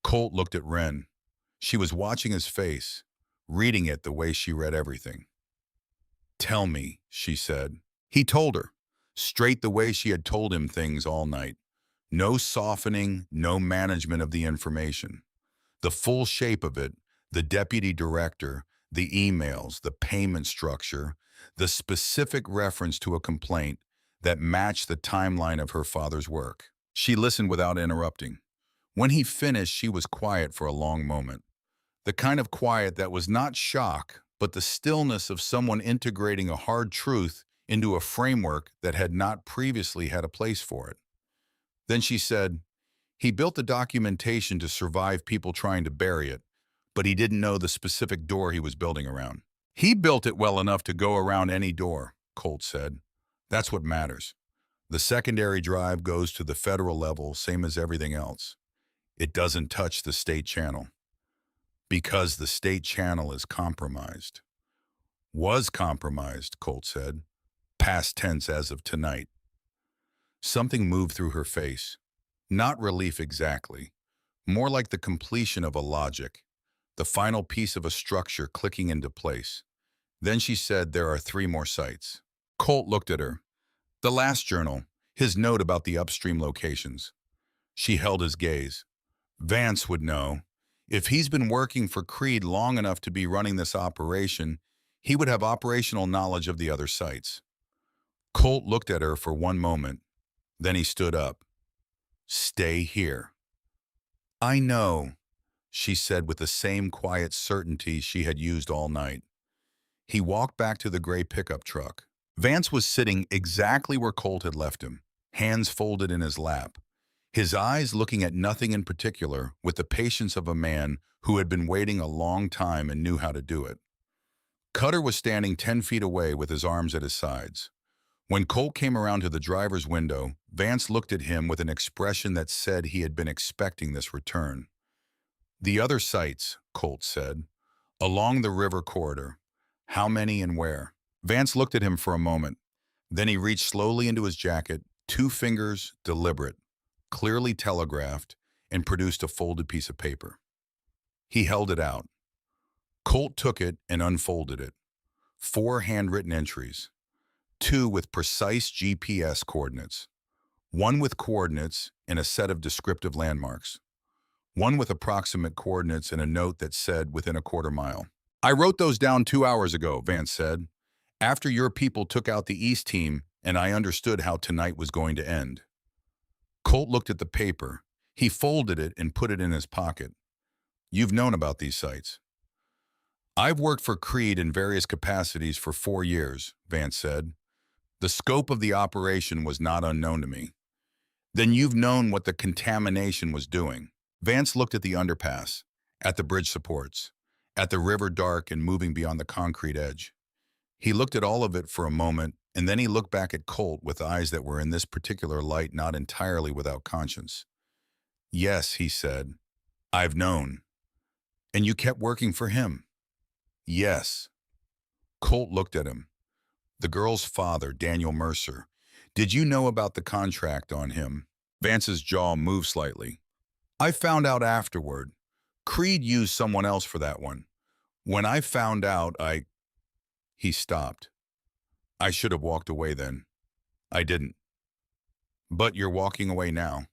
Colt looked at Wren. She was watching his face, reading it the way she read everything. "Tell me," she said. He told her, straight the way she had told him things all night. No softening, no management of the information. The full shape of it, the deputy director, the emails, the payment structure, the specific reference to a complaint that matched the timeline of her father's work. She listened without interrupting. When he finished, she was quiet for a long moment. The kind of quiet that was not shock, but the stillness of someone integrating a hard truth into a framework that had not previously had a place for it. Then she said, "He built the documentation to survive people trying to bury it, but he didn't know the specific door he was building around." "He built it well enough to go around any door," Colt said. "That's what matters. The secondary drive goes to the federal level, same as everything else. It doesn't touch the state channel. Because the state channel is compromised." "Was compromised," Colt said. "Past tense as of tonight." Something moved through her face. Not relief exactly. More like the completion of a logic. The final piece of a structure clicking into place. Then she said, "There are 3 more sites." Colt looked at her. The last journal, his note about the upstream locations. She held his gaze. Vance would know. If he's been working for Creed long enough to be running this operation, he would have operational knowledge of the other sites. Colt looked at her for one moment. Then he stood up. "Stay here." "I know," she said with the same quiet certainty she had used all night. He walked back to the gray pickup truck. Vance was sitting exactly where Colt had left him, hands folded in his lap, his eyes looking at nothing in particular with the patience of a man who had been waiting a long time and knew how to do it. Cutter was standing 10 feet away with his arms at his sides. When Colt came around to the driver's window, Vance looked at him with an expression that said he had been expecting this return. "The other sites," Colt said, "along the river corridor. How many and where?" Vance looked at him for a moment. Then he reached slowly into his jacket, 2 fingers, deliberate, clearly telegraphed, and produced a folded piece of paper. He held it out. Colt took it and unfolded it. 4 handwritten entries. 2 with precise GPS coordinates. 1 with coordinates and a set of descriptive landmarks. 1 with approximate coordinates and a note that said within a quarter mile. "I wrote those down 2 hours ago," Vance said, "after your people took out the East team and I understood how tonight was going to end." Colt looked at the paper. He folded it and put it in his pocket. "You've known about these sites." "I've worked for Creed in various capacities for 4 years," Vance said. "The scope of the operation was not unknown to me." "Then you've known what the contamination was doing." Vance looked at the underpass, at the bridge supports, at the river dark and moving beyond the concrete edge. He looked at all of it for a moment, and then he looked back at Colt with eyes that were in this particular light not entirely without conscience. Yes, he said, I've known. And you kept working for him? Yes. Colt looked at him. The girl's father, Daniel Mercer. Did you know about the contract on him? Vance's jaw moved slightly. I found out afterward. Creed used someone else for that one. When I found out, He stopped. I should have walked away then. I didn't. But you're walking away now.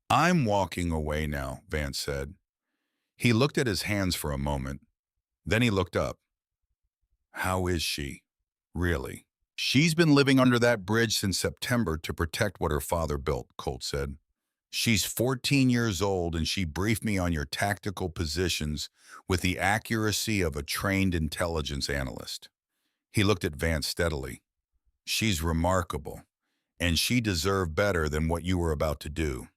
I'm walking away now, Vance said. He looked at his hands for a moment. Then he looked up. How is she? Really? She's been living under that bridge since September to protect what her father built, Colt said. She's 14 years old and she briefed me on your tactical positions with the accuracy of a trained intelligence analyst. He looked at Vance steadily. She's remarkable, and she deserved better than what you were about to do.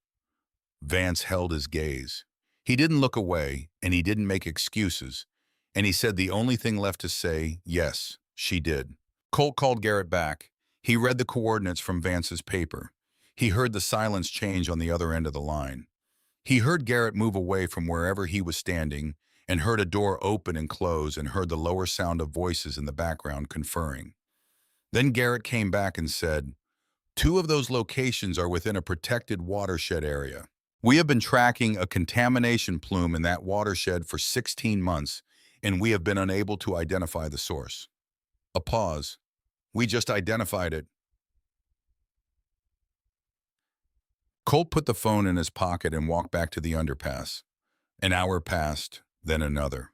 Vance held his gaze. He didn't look away, and he didn't make excuses, and he said the only thing left to say, yes, she did. Colt called Garrett back. He read the coordinates from Vance's paper. He heard the silence change on the other end of the line. He heard Garrett move away from wherever he was standing and heard a door open and close and heard the lower sound of voices in the background conferring. Then Garrett came back and said, 2 of those locations are within a protected watershed area. We have been tracking a contamination plume in that watershed for 16 months, and we have been unable to identify the source. A pause. We just identified it. Colt put the phone in his pocket and walked back to the underpass. An hour passed, then another.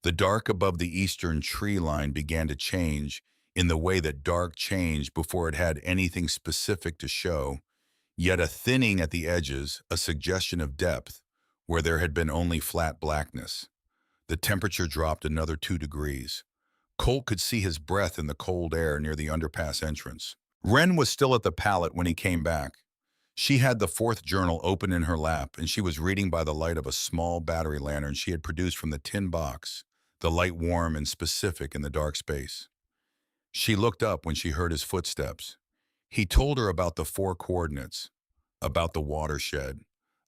The dark above the eastern tree line began to change in the way that dark changed before it had anything specific to show, yet a thinning at the edges, a suggestion of depth, where there had been only flat blackness. The temperature dropped another 2 degrees. Colt could see his breath in the cold air near the underpass entrance. Wren was still at the pallet when he came back. She had the 4th journal open in her lap, and she was reading by the light of a small battery lantern she had produced from the tin box, the light warm and specific in the dark space. She looked up when she heard his footsteps. He told her about the 4 coordinates, about the watershed,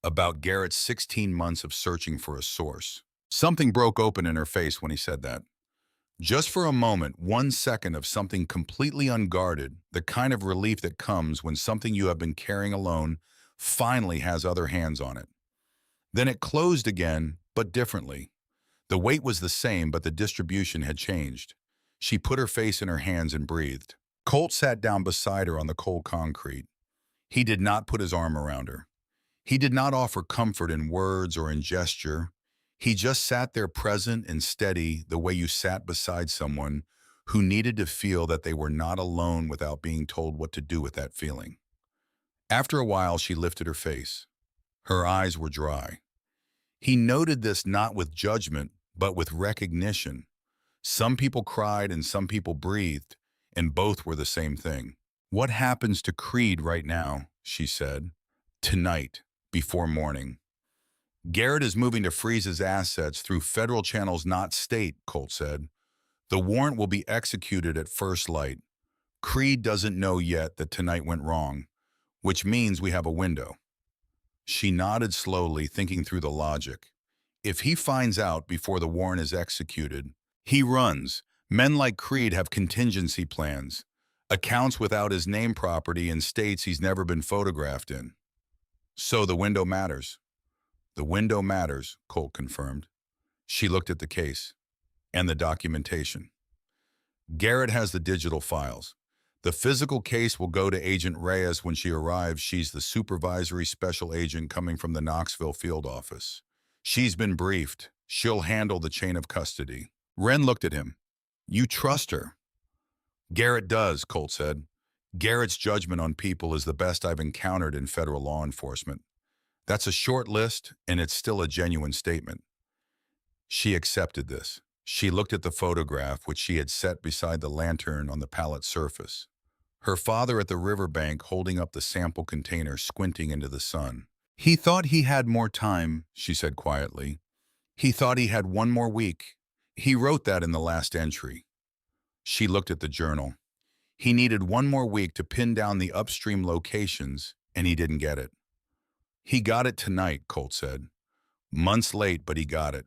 about Garrett's 16 months of searching for a source. Something broke open in her face when he said that. Just for a moment, 1 second of something completely unguarded, the kind of relief that comes when something you have been carrying alone finally has other hands on it. Then it closed again, but differently. The weight was the same, but the distribution had changed. She put her face in her hands and breathed. Colt sat down beside her on the cold concrete. He did not put his arm around her. He did not offer comfort in words or in gesture. He just sat there present and steady the way you sat beside someone who needed to feel that they were not alone without being told what to do with that feeling. After a while, she lifted her face. Her eyes were dry. He noted this not with judgment, but with recognition. Some people cried and some people breathed, and both were the same thing. What happens to Creed right now, she said. Tonight, before morning. Garrett is moving to freeze his assets through federal channels, not state, Colt said. The warrant will be executed at first light. Creed doesn't know yet that tonight went wrong, which means we have a window. She nodded slowly, thinking through the logic. If he finds out before the warrant is executed, he runs. Men like Creed have contingency plans, accounts without his name property in states he's never been photographed in. So the window matters. The window matters, Colt confirmed. She looked at the case and the documentation. Garrett has the digital files. The physical case will go to Agent Reyes when she arrives. She's the supervisory special agent coming from the Knoxville field office. She's been briefed. She'll handle the chain of custody. Wren looked at him. You trust her? Garrett does, Colt said. Garrett's judgment on people is the best I've encountered in federal law enforcement. That's a short list, and it's still a genuine statement. She accepted this. She looked at the photograph which she had set beside the lantern on the pallet surface. Her father at the riverbank holding up the sample container, squinting into the sun. He thought he had more time, she said quietly. He thought he had one more week. He wrote that in the last entry. She looked at the journal. He needed one more week to pin down the upstream locations, and he didn't get it. He got it tonight, Colt said. Months late, but he got it.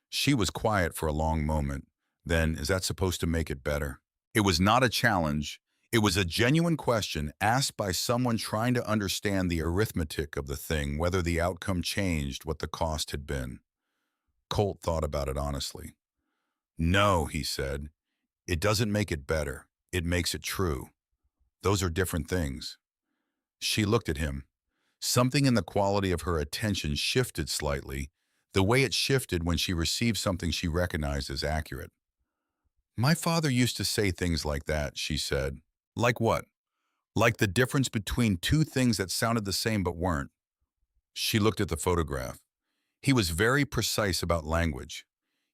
She was quiet for a long moment. Then, is that supposed to make it better? It was not a challenge. It was a genuine question asked by someone trying to understand the arithmetic of the thing, whether the outcome changed what the cost had been. Colt thought about it honestly. No, he said. It doesn't make it better. It makes it true. Those are different things. She looked at him. Something in the quality of her attention shifted slightly, the way it shifted when she received something she recognized as accurate. My father used to say things like that, she said. Like what? Like the difference between two things that sounded the same but weren't. She looked at the photograph. He was very precise about language.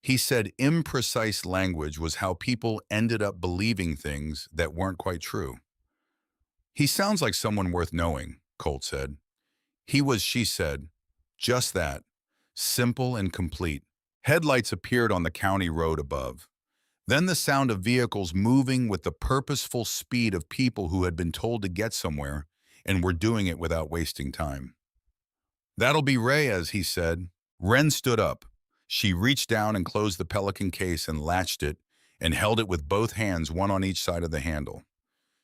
He said imprecise language was how people ended up believing things that weren't quite true. He sounds like someone worth knowing, Colt said. He was, she said, just that, simple and complete. Headlights appeared on the county road above. Then the sound of vehicles moving with the purposeful speed of people who had been told to get somewhere and were doing it without wasting time. That'll be Reyes, he said. Wren stood up. She reached down and closed the Pelican case and latched it and held it with both hands, one on each side of the handle.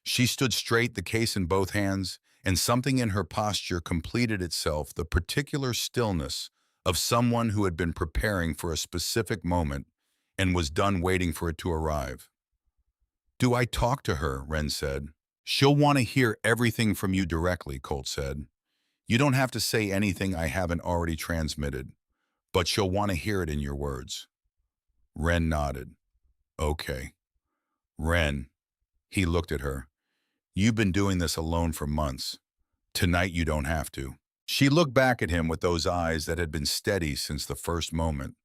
She stood straight, the case in both hands, and something in her posture completed itself, the particular stillness of someone who had been preparing for a specific moment and was done waiting for it to arrive. Do I talk to her? Wren said. She'll want to hear everything from you directly, Colt said. You don't have to say anything I haven't already transmitted, but she'll want to hear it in your words. Wren nodded. Okay. Wren, he looked at her. You've been doing this alone for months. Tonight you don't have to. She looked back at him with those eyes that had been steady since the first moment.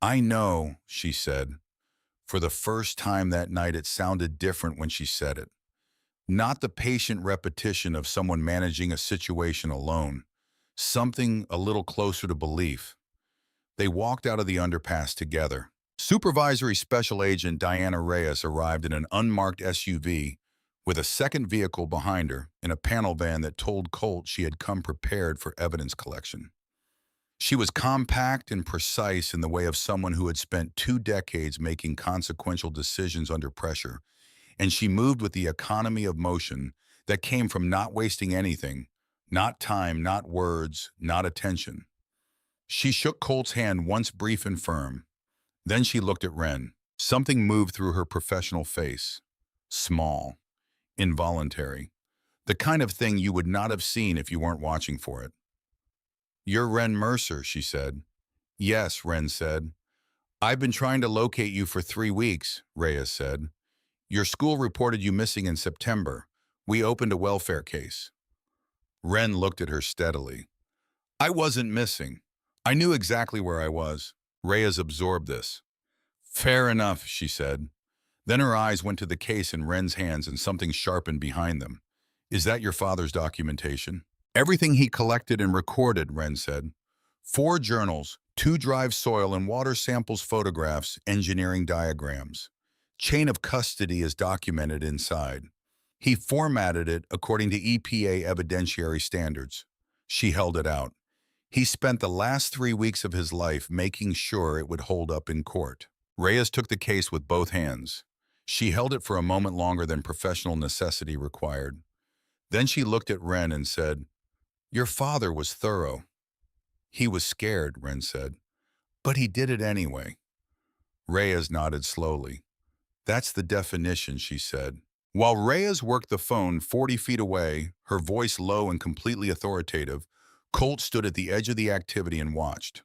I know, she said. For the first time that night it sounded different when she said it. Not the patient repetition of someone managing a situation alone. Something a little closer to belief. They walked out of the underpass together. Supervisory Special Agent Diana Reyes arrived in an unmarked SUV with a second vehicle behind her in a panel van that told Colt she had come prepared for evidence collection. She was compact and precise in the way of someone who had spent 2 decades making consequential decisions under pressure, and she moved with the economy of motion that came from not wasting anything, not time, not words, not attention. She shook Colt's hand once brief and firm. Then she looked at Wren. Something moved through her professional face. Small. Involuntary. The kind of thing you would not have seen if you weren't watching for it. You're Wren Mercer, she said. Yes, Wren said. I've been trying to locate you for 3 weeks, Reyes said. Your school reported you missing in September. We opened a welfare case. Wren looked at her steadily. I wasn't missing. I knew exactly where I was. Reyes absorbed this. Fair enough, she said. Then her eyes went to the case in Wren's hands and something sharpened behind them. Is that your father's documentation? Everything he collected and recorded, Wren said. 4 journals, 2 drive soil and water samples, photographs, engineering diagrams. Chain of custody is documented inside. He formatted it according to EPA evidentiary standards. She held it out. He spent the last 3 weeks of his life making sure it would hold up in court. Reyes took the case with both hands. She held it for a moment longer than professional necessity required. Then she looked at Wren and said, Your father was thorough. He was scared, Wren said. But he did it anyway. Reyes nodded slowly. That's the definition, she said. While Reyes worked the phone 40 feet away, her voice low and completely authoritative, Colt stood at the edge of the activity and watched.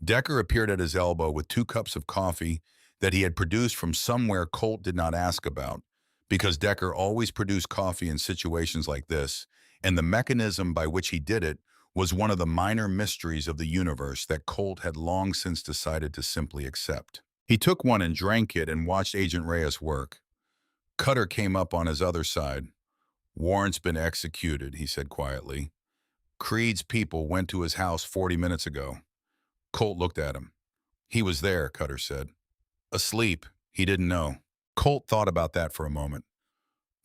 Decker appeared at his elbow with 2 cups of coffee that he had produced from somewhere Colt did not ask about, because Decker always produced coffee in situations like this, and the mechanism by which he did it was one of the minor mysteries of the universe that Colt had long since decided to simply accept. He took one and drank it and watched Agent Reyes work. Cutter came up on his other side. Warrant's been executed, he said quietly. Creed's people went to his house 40 minutes ago. Colt looked at him. He was there, Cutter said. Asleep. He didn't know. Colt thought about that for a moment.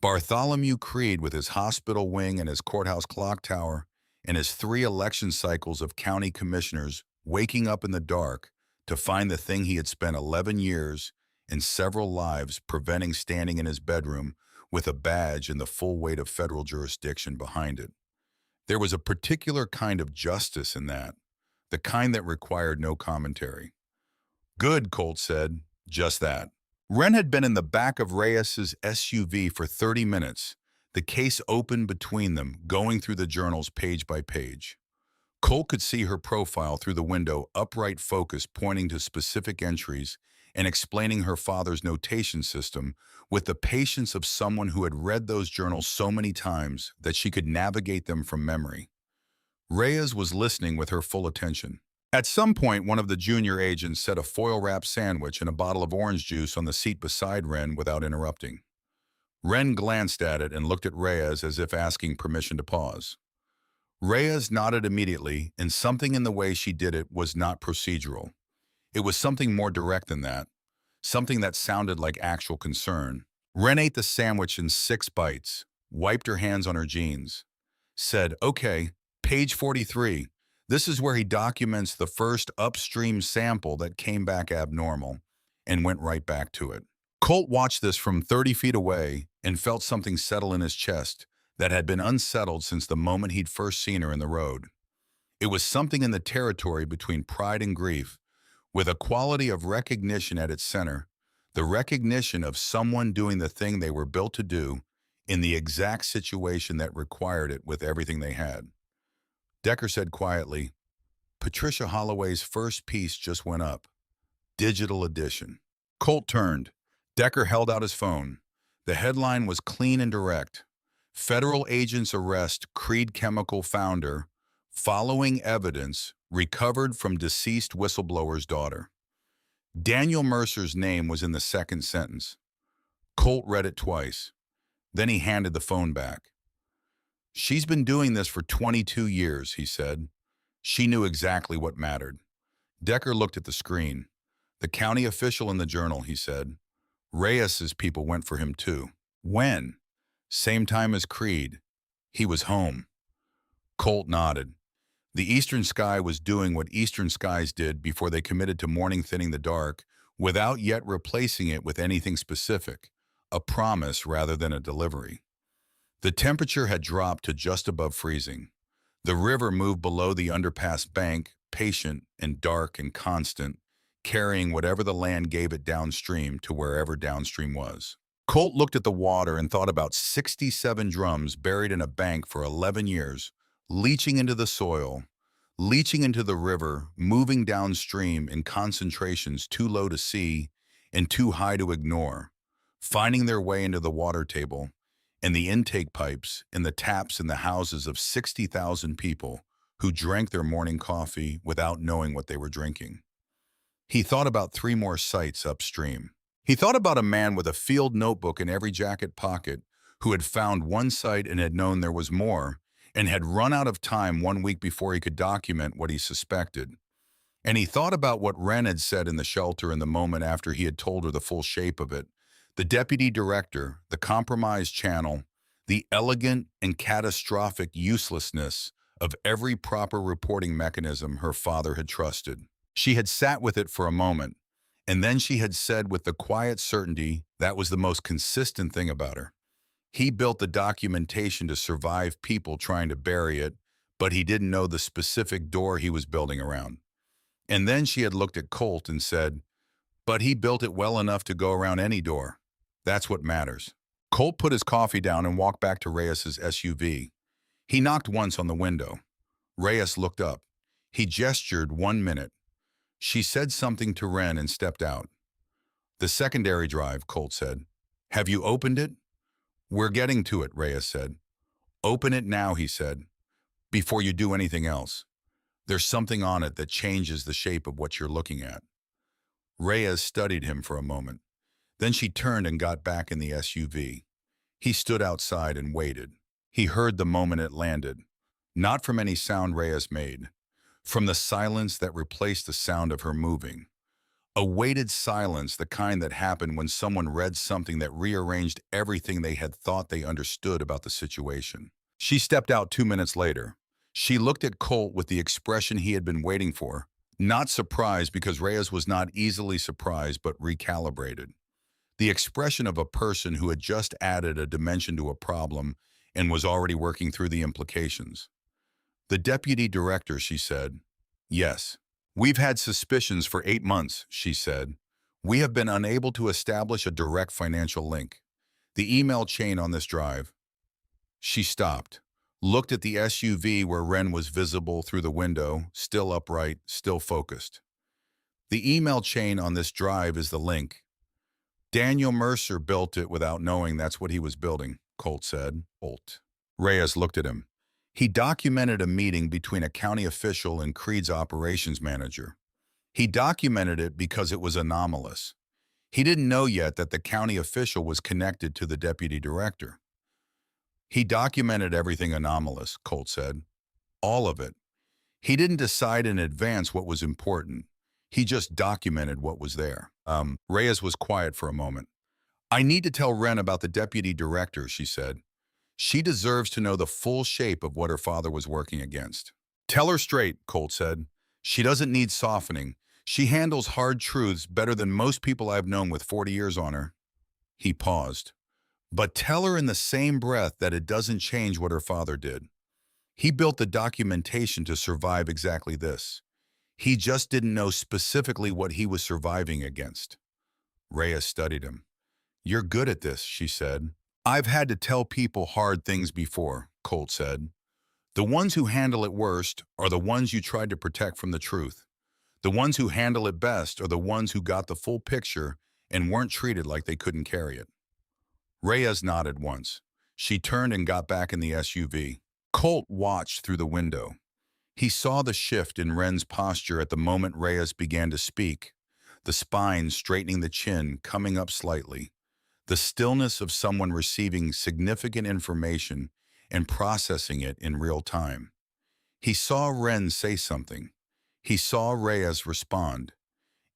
Bartholomew Creed, with his hospital wing and his courthouse clock tower and his 3 election cycles of county commissioners waking up in the dark to find the thing he had spent 11 years and several lives preventing standing in his bedroom with a badge and the full weight of federal jurisdiction behind it. There was a particular kind of justice in that, the kind that required no commentary. Good, Colt said. Just that. Wren had been in the back of Reyes's SUV for 30 minutes, the case open between them, going through the journals page by page. Colt could see her profile through the window, upright focus pointing to specific entries and explaining her father's notation system with the patience of someone who had read those journals so many times that she could navigate them from memory. Reyes was listening with her full attention. At some point, one of the junior agents set a foil-wrapped sandwich and a bottle of orange juice on the seat beside Wren without interrupting. Wren glanced at it and looked at Reyes as if asking permission to pause. Reyes nodded immediately, and something in the way she did it was not procedural. It was something more direct than that, something that sounded like actual concern. Wren ate the sandwich in 6 bites, wiped her hands on her jeans, said, "Okay, page 43. This is where he documents the first upstream sample that came back abnormal," and went right back to it. Colt watched this from 30 feet away and felt something settle in his chest that had been unsettled since the moment he'd first seen her in the road. It was something in the territory between pride and grief, with a quality of recognition at its center, the recognition of someone doing the thing they were built to do in the exact situation that required it with everything they had. Decker said quietly, "Patricia Holloway's first piece just went up. Digital edition." Colt turned. Decker held out his phone. The headline was clean and direct. "Federal agents arrest Creed Chemical founder following evidence recovered from deceased whistleblower's daughter." Daniel Mercer's name was in the second sentence. Colt read it twice. Then he handed the phone back. "She's been doing this for 22 years, he said. She knew exactly what mattered. Decker looked at the screen. "The county official in the journal," he said. "Reyes's people went for him too." "When?" "Same time as Creed. He was home." Colt nodded. The Eastern Sky was doing what Eastern Skies did before they committed to morning thinning the dark, without yet replacing it with anything specific, a promise rather than a delivery. The temperature had dropped to just above freezing. The river moved below the underpass bank, patient and dark and constant, carrying whatever the land gave it downstream to wherever downstream was. Colt looked at the water and thought about 67 drums buried in a bank for 11 years, leaching into the soil, leaching into the river, moving downstream in concentrations too low to see and too high to ignore, finding their way into the water table, and the intake pipes and the taps in the houses of 60,000 people who drank their morning coffee without knowing what they were drinking. He thought about 3 more sites upstream. He thought about a man with a field notebook in every jacket pocket who had found one site and had known there was more, and had run out of time 1 week before he could document what he suspected. And he thought about what Wren had said in the shelter in the moment after he had told her the full shape of it. The deputy director, the compromised channel, the elegant and catastrophic uselessness of every proper reporting mechanism her father had trusted. She had sat with it for a moment, and then she had said with the quiet certainty that was the most consistent thing about her. He built the documentation to survive people trying to bury it, but he didn't know the specific door he was building around. And then she had looked at Colt and said, "But he built it well enough to go around any door. That's what matters." Colt put his coffee down and walked back to Reyes's SUV. He knocked once on the window. Reyes looked up. He gestured 1 minute. She said something to Wren and stepped out. "The secondary drive," Colt said. "Have you opened it?" "We're getting to it," Reyes said. "Open it now," he said, "before you do anything else. There's something on it that changes the shape of what you're looking at." Reyes studied him for a moment. Then she turned and got back in the SUV. He stood outside and waited. He heard the moment it landed. Not from any sound Reyes made. from the silence that replaced the sound of her moving. A weighted silence, the kind that happened when someone read something that rearranged everything they had thought they understood about the situation. She stepped out 2 minutes later. She looked at Colt with the expression he had been waiting for, not surprised because Reyes was not easily surprised but recalibrated. The expression of a person who had just added a dimension to a problem and was already working through the implications. The deputy director, she said. Yes. We've had suspicions for 8 months, she said. We have been unable to establish a direct financial link. The email chain on this drive. She stopped, looked at the SUV where Wren was visible through the window, still upright, still focused. The email chain on this drive is the link. Daniel Mercer built it without knowing that's what he was building, Colt said. Colt. Reyes looked at him. He documented a meeting between a county official and Creed's operations manager. He documented it because it was anomalous. He didn't know yet that the county official was connected to the deputy director. He documented everything anomalous, Colt said. All of it. He didn't decide in advance what was important. He just documented what was there. Reyes was quiet for a moment. I need to tell Wren about the deputy director, she said. She deserves to know the full shape of what her father was working against. Tell her straight, Colt said. She doesn't need softening. She handles hard truths better than most people I've known with 40 years on her. He paused. But tell her in the same breath that it doesn't change what her father did. He built the documentation to survive exactly this. He just didn't know specifically what he was surviving against. Reyes studied him. You're good at this, she said. I've had to tell people hard things before, Colt said. The ones who handle it worst are the ones you tried to protect from the truth. The ones who handle it best are the ones who got the full picture and weren't treated like they couldn't carry it. Reyes nodded once. She turned and got back in the SUV. Colt watched through the window. He saw the shift in Wren's posture at the moment Reyes began to speak, the spine straightening the chin, coming up slightly, the stillness of someone receiving significant information and processing it in real time. He saw Wren say something. He saw Reyes respond.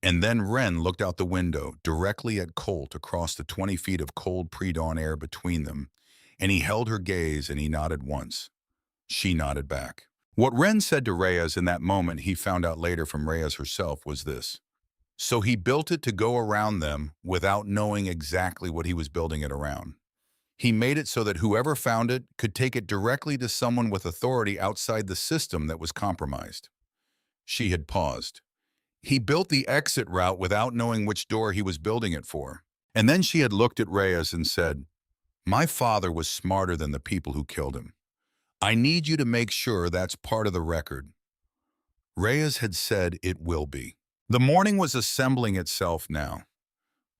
And then Wren looked out the window, directly at Colt across the 20 feet of cold pre-dawn air between them, and he held her gaze and he nodded once. She nodded back. What Wren said to Reyes in that moment he found out later from Reyes herself was this. So he built it to go around them without knowing exactly what he was building it around. He made it so that whoever found it could take it directly to someone with authority outside the system that was compromised. She had paused. He built the exit route without knowing which door he was building it for. And then she had looked at Reyes and said, My father was smarter than the people who killed him. I need you to make sure that's part of the record. Reyes had said it will be. The morning was assembling itself now.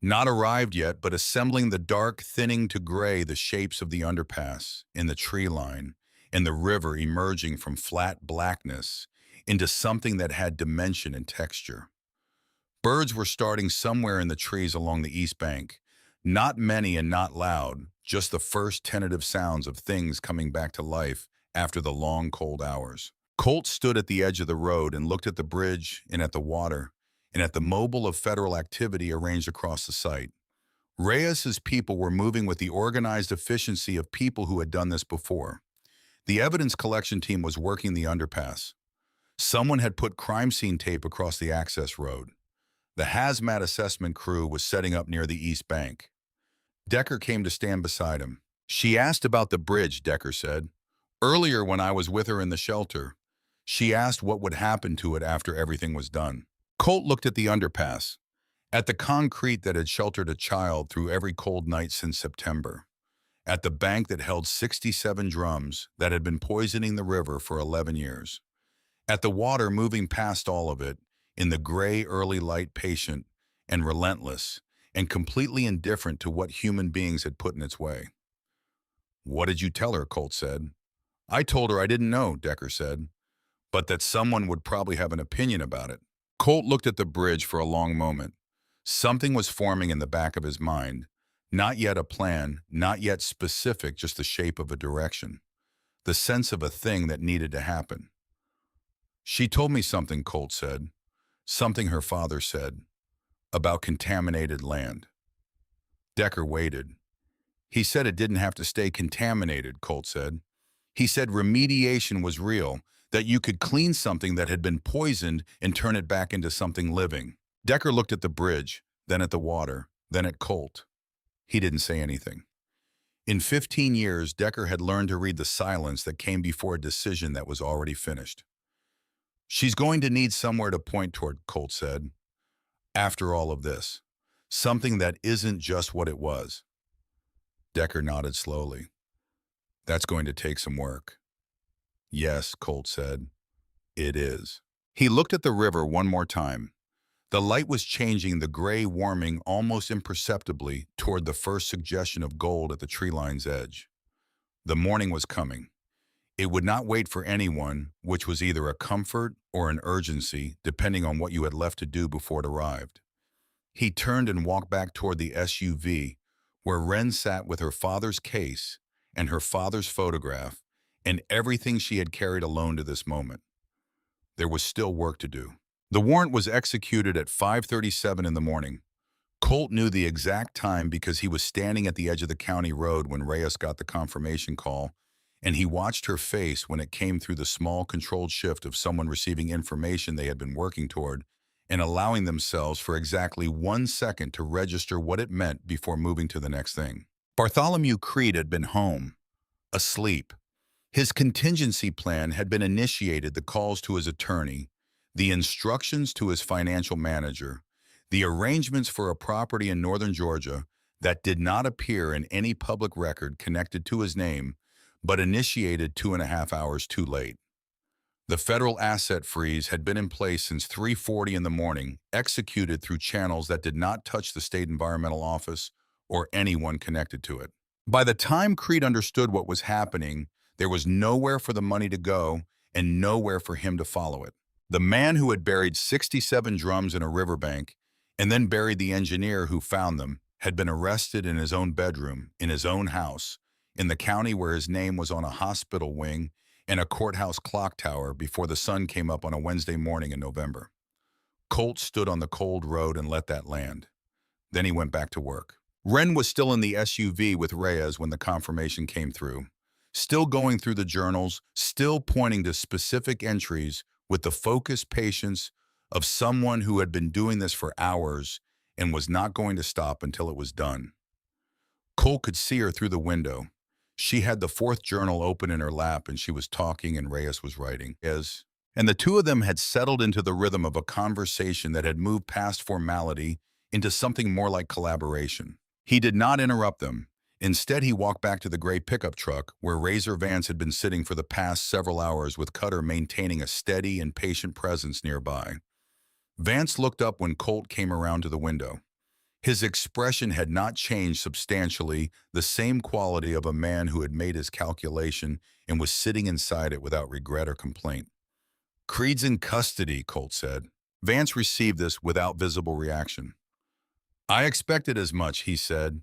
Not arrived yet, but assembling the dark, thinning to gray the shapes of the underpass, in the tree line, and the river emerging from flat blackness into something that had dimension and texture. Birds were starting somewhere in the trees along the east bank. Not many and not loud, just the first tentative sounds of things coming back to life after the long, cold hours. Colt stood at the edge of the road and looked at the bridge and at the water and at the mobile of federal activity arranged across the site. Reyes's people were moving with the organized efficiency of people who had done this before. The evidence collection team was working the underpass. Someone had put crime scene tape across the access road. The hazmat assessment crew was setting up near the east bank. Decker came to stand beside him. She asked about the bridge, Decker said. Earlier when I was with her in the shelter, she asked what would happen to it after everything was done. Colt looked at the underpass, at the concrete that had sheltered a child through every cold night since September, at the bank that held 67 drums that had been poisoning the river for 11 years, at the water moving past all of it, in the gray early light patient and relentless and completely indifferent to what human beings had put in its way. What did you tell her? Colt said. I told her I didn't know, Decker said, but that someone would probably have an opinion about it. Colt looked at the bridge for a long moment. Something was forming in the back of his mind. Not yet a plan, not yet specific, just the shape of a direction. The sense of a thing that needed to happen. She told me something, Colt said. Something her father said about contaminated land. Decker waited. He said it didn't have to stay contaminated, Colt said. He said remediation was real, that you could clean something that had been poisoned and turn it back into something living. Decker looked at the bridge, then at the water, then at Colt. He didn't say anything. In 15 years, Decker had learned to read the silence that came before a decision that was already finished. She's going to need somewhere to point toward, Colt said. After all of this, something that isn't just what it was. Decker nodded slowly. That's going to take some work. Yes, Colt said. It is. He looked at the river one more time. The light was changing, the gray warming almost imperceptibly toward the first suggestion of gold at the tree line's edge. The morning was coming. It would not wait for anyone, which was either a comfort or an urgency, depending on what you had left to do before it arrived. He turned and walked back toward the SUV, where Wren sat with her father's case and her father's photograph and everything she had carried alone to this moment. There was still work to do. The warrant was executed at 5:37 in the morning. Colt knew the exact time because he was standing at the edge of the county road when Reyes got the confirmation call, and he watched her face when it came through the small controlled shift of someone receiving information they had been working toward and allowing themselves for exactly 1 second to register what it meant before moving to the next thing. Bartholomew Creed had been home, asleep. His contingency plan had been initiated, the calls to his attorney, the instructions to his financial manager, the arrangements for a property in northern Georgia that did not appear in any public record connected to his name, but initiated 2.5 hours too late. The federal asset freeze had been in place since 3:40 in the morning, executed through channels that did not touch the state environmental office or anyone connected to it. By the time Creed understood what was happening, there was nowhere for the money to go and nowhere for him to follow it. The man who had buried 67 drums in a riverbank and then buried the engineer who found them had been arrested in his own bedroom, in his own house, in the county where his name was on a hospital wing and a courthouse clock tower before the sun came up on a Wednesday morning in November. Colt stood on the cold road and let that land. Then he went back to work. Wren was still in the SUV with Reyes when the confirmation came through, still going through the journals, still pointing to specific entries with the focused patience of someone who had been doing this for hours and was not going to stop until it was done. Colt could see her through the window. She had the fourth journal open in her lap and she was talking and Reyes was writing. And the two of them had settled into the rhythm of a conversation that had moved past formality into something more like collaboration. He did not interrupt them. Instead, he walked back to the gray pickup truck where Razor Vance had been sitting for the past several hours with Cutter maintaining a steady and patient presence nearby. Vance looked up when Colt came around to the window. His expression had not changed substantially, the same quality of a man who had made his calculation and was sitting inside it without regret or complaint. Creed's in custody, Colt said. Vance received this without visible reaction. I expected as much, he said.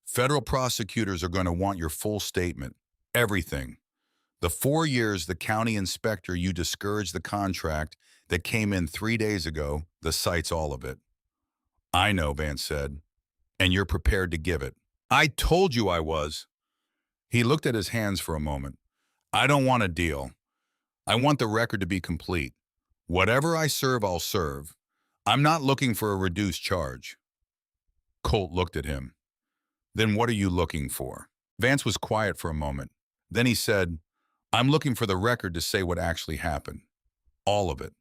Federal prosecutors are going to want your full statement. Everything. The 4 years the county inspector you discouraged the contract that came in 3 days ago, the cites all of it. I know, Vance said, and you're prepared to give it. I told you I was. He looked at his hands for a moment. I don't want a deal. I want the record to be complete. Whatever I serve, I'll serve. I'm not looking for a reduced charge. Colt looked at him. Then what are you looking for? Vance was quiet for a moment. Then he said, I'm looking for the record to say what actually happened. All of it.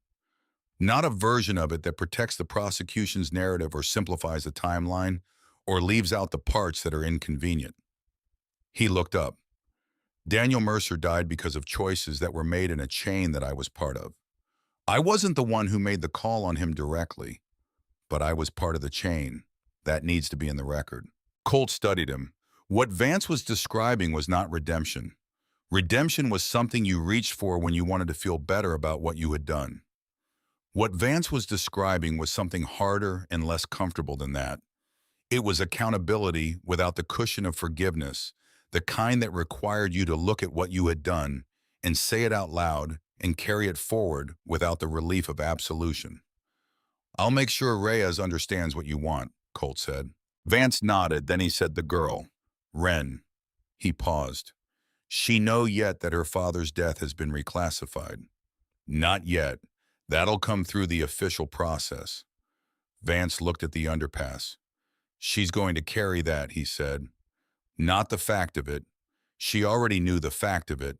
Not a version of it that protects the prosecution's narrative or simplifies the timeline or leaves out the parts that are inconvenient. He looked up. Daniel Mercer died because of choices that were made in a chain that I was part of. I wasn't the one who made the call on him directly, but I was part of the chain. That needs to be in the record. Colt studied him. What Vance was describing was not redemption. Redemption was something you reached for when you wanted to feel better about what you had done. What Vance was describing was something harder and less comfortable than that. It was accountability without the cushion of forgiveness, the kind that required you to look at what you had done and say it out loud and carry it forward without the relief of absolution. I'll make sure Reyes understands what you want, Colt said. Vance nodded, then he said the girl. Ren. He paused. She know yet that her father's death has been reclassified? Not yet. That'll come through the official process. Vance looked at the underpass. She's going to carry that, he said. Not the fact of it. She already knew the fact of it,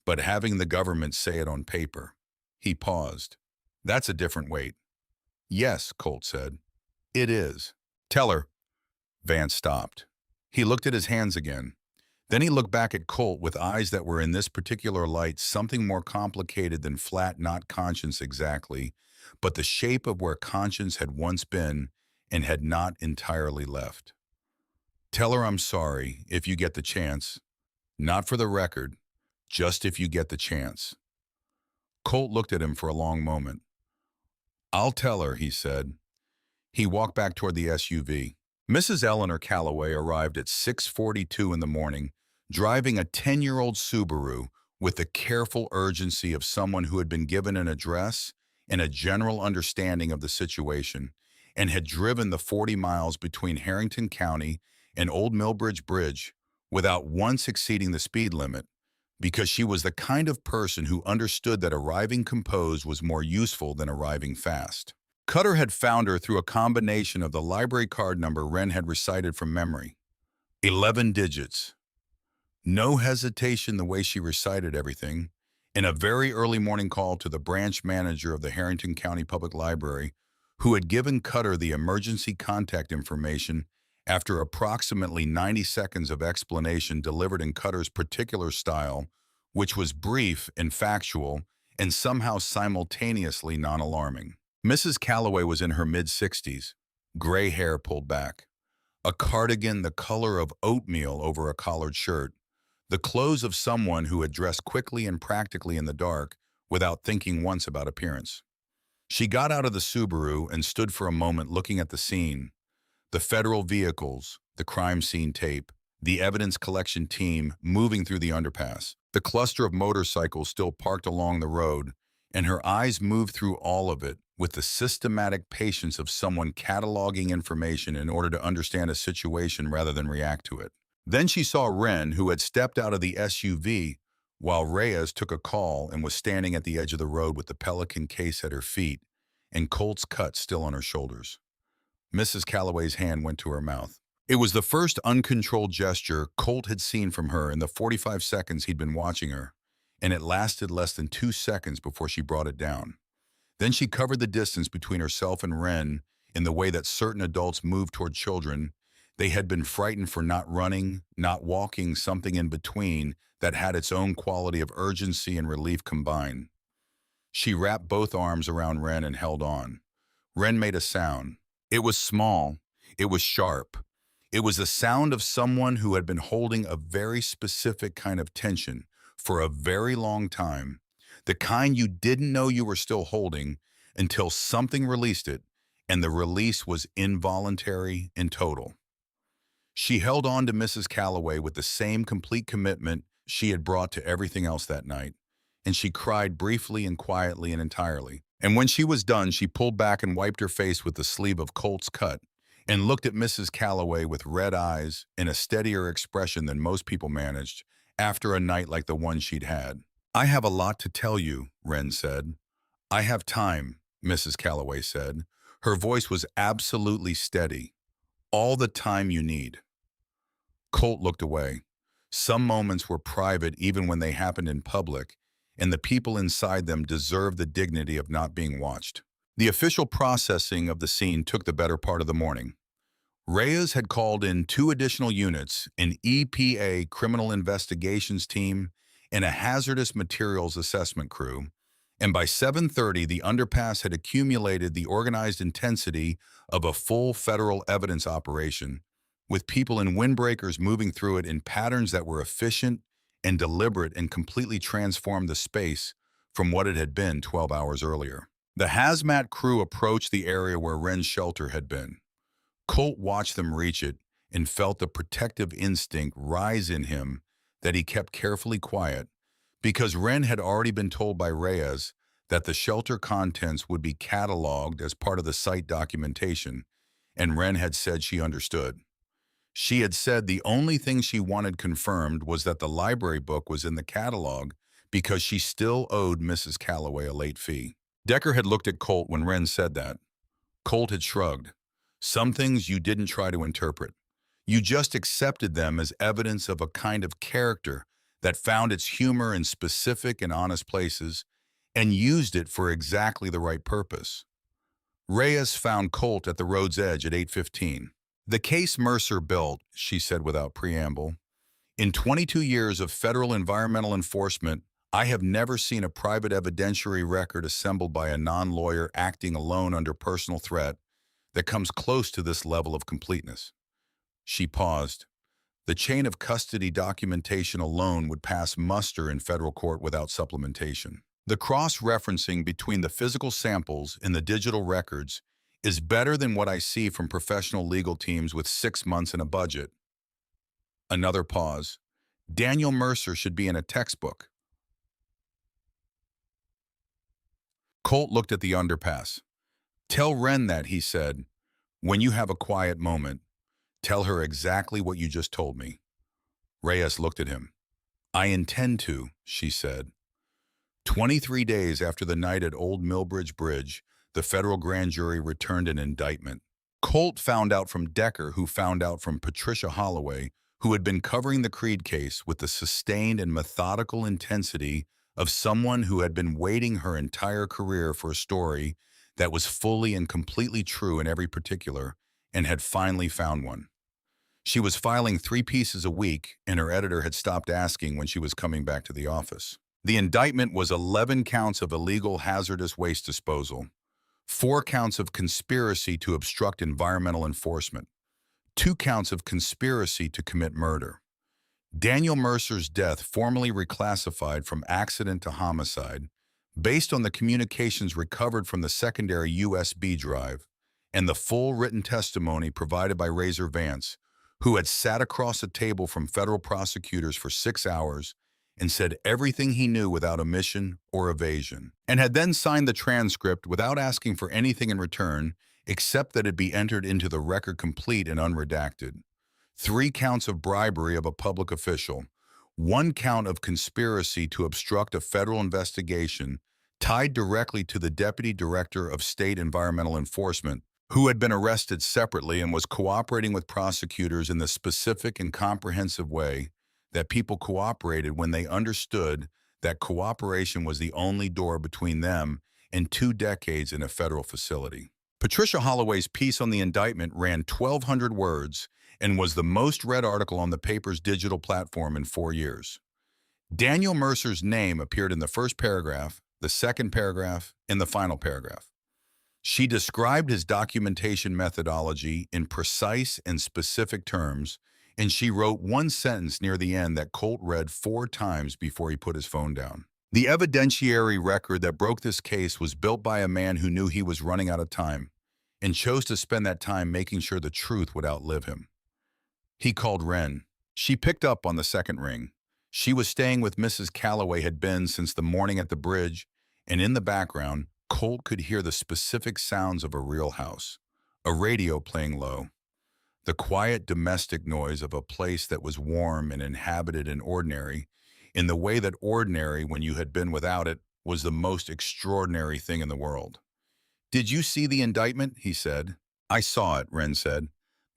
but having the government say it on paper. He paused. That's a different weight. Yes, Colt said. It is. Tell her. Vance stopped. He looked at his hands again. Then he looked back at Colt with eyes that were in this particular light something more complicated than flat, not conscience exactly, but the shape of where conscience had once been and had not entirely left. Tell her I'm sorry if you get the chance. Not for the record, just if you get the chance. Colt looked at him for a long moment. I'll tell her, he said. He walked back toward the SUV. Mrs. Eleanor Calloway arrived at 6:42 in the morning, driving a 10-year-old Subaru with the careful urgency of someone who had been given an address and a general understanding of the situation and had driven the 40 miles between Harrington County and Old Millbridge Bridge without once exceeding the speed limit, because she was the kind of person who understood that arriving composed was more useful than arriving fast. Cutter had found her through a combination of the library card number Wren had recited from memory. 11 digits. No hesitation the way she recited everything. In a very early morning call to the branch manager of the Harrington County Public Library, who had given Cutter the emergency contact information after approximately 90 seconds of explanation delivered in Cutter's particular style, which was brief and factual and somehow simultaneously non-alarming. Mrs. Calloway was in her mid-60s, gray hair pulled back, a cardigan the color of oatmeal over a collared shirt, the clothes of someone who had dressed quickly and practically in the dark without thinking once about appearance. She got out of the Subaru and stood for a moment looking at the scene, the federal vehicles, the crime scene tape, the evidence collection team moving through the underpass, the cluster of motorcycles still parked along the road, and her eyes moved through all of it with the systematic patience of someone cataloging information in order to understand a situation rather than react to it. Then she saw Wren, who had stepped out of the SUV while Reyes took a call and was standing at the edge of the road with the Pelican case at her feet and Colt's cut still on her shoulders. Mrs. Calloway's hand went to her mouth. It was the first uncontrolled gesture Colt had seen from her in the 45 seconds he'd been watching her, and it lasted less than 2 seconds before she brought it down. Then she covered the distance between herself and Wren in the way that certain adults move toward children. They had been frightened for not running, not walking, something in between that had its own quality of urgency and relief combined. She wrapped both arms around Wren and held on. Wren made a sound. It was small. It was sharp. It was the sound of someone who had been holding a very specific kind of tension for a very long time, the kind you didn't know you were still holding until something released it, and the release was involuntary and total. She held on to Mrs. Calloway with the same complete commitment she had brought to everything else that night, and she cried briefly and quietly and entirely. And when she was done, she pulled back and wiped her face with the sleeve of Colt's cut and looked at Mrs. Calloway with red eyes and a steadier expression than most people managed after a night like the one she'd had. I have a lot to tell you, Wren said. I have time, Mrs. Calloway said. Her voice was absolutely steady. All the time you need. Colt looked away. Some moments were private even when they happened in public, and the people inside them deserved the dignity of not being watched. The official processing of the scene took the better part of the morning. Reyes had called in 2 additional units, an EPA criminal investigations team, and a hazardous materials assessment crew, and by 7:30 the underpass had accumulated the organized intensity of a full federal evidence operation, with people in windbreakers moving through it in patterns that were efficient and deliberate and completely transformed the space from what it had been 12 hours earlier. The hazmat crew approached the area where Wren's shelter had been. Colt watched them reach it and felt the protective instinct rise in him that he kept carefully quiet, Because Wren had already been told by Reyes that the shelter contents would be cataloged as part of the site documentation, and Wren had said she understood. She had said the only thing she wanted confirmed was that the library book was in the catalog because she still owed Mrs. Calloway a late fee. Decker had looked at Colt when Wren said that. Colt had shrugged. Some things you didn't try to interpret. You just accepted them as evidence of a kind of character that found its humor in specific and honest places and used it for exactly the right purpose. Reyes found Colt at the road's edge at 8:15. The case Mercer built, she said without preamble. In 22 years of federal environmental enforcement, I have never seen a private evidentiary record assembled by a non-lawyer acting alone under personal threat that comes close to this level of completeness. She paused. The chain of custody documentation alone would pass muster in federal court without supplementation. The cross-referencing between the physical samples and the digital records is better than what I see from professional legal teams with 6 months and a budget. Another pause. Daniel Mercer should be in a textbook. Colt looked at the underpass. Tell Wren that, he said. When you have a quiet moment, tell her exactly what you just told me. Reyes looked at him. I intend to, she said. 23 days after the night at Old Millbridge Bridge, the federal grand jury returned an indictment. Colt found out from Decker, who found out from Patricia Holloway, who had been covering the Creed case with the sustained and methodical intensity of someone who had been waiting her entire career for a story that was fully and completely true in every particular, and had finally found one. She was filing 3 pieces a week, and her editor had stopped asking when she was coming back to the office. The indictment was 11 counts of illegal hazardous waste disposal, 4 counts of conspiracy to obstruct environmental enforcement, 2 counts of conspiracy to commit murder. Daniel Mercer's death formally reclassified from accident to homicide based on the communications recovered from the secondary USB drive and the full written testimony provided by Razor Vance, who had sat across a table from federal prosecutors for 6 hours and said everything he knew without omission or evasion, and had then signed the transcript without asking for anything in return except that it be entered into the record complete and unredacted. 3 counts of bribery of a public official, 1 count of conspiracy to obstruct a federal investigation tied directly to the Deputy Director of State Environmental Enforcement, who had been arrested separately and was cooperating with prosecutors in the specific and comprehensive way that people cooperated when they understood that cooperation was the only door between them and 2 decades in a federal facility. Patricia Holloway's piece on the indictment ran 1,200 words and was the most read article on the paper's digital platform in 4 years. Daniel Mercer's name appeared in the first paragraph, the second paragraph, and the final paragraph. She described his documentation methodology in precise and specific terms, and she wrote 1 sentence near the end that Colt read 4 times before he put his phone down. The evidentiary record that broke this case was built by a man who knew he was running out of time and chose to spend that time making sure the truth would outlive him. He called Wren. She picked up on the second ring. She was staying with Mrs. Calloway had been since the morning at the bridge, and in the background, Colt could hear the specific sounds of a real house, a radio playing low, the quiet domestic noise of a place that was warm and inhabited and ordinary, in the way that ordinary, when you had been without it, was the most extraordinary thing in the world. Did you see the indictment? He said. I saw it, Wren said.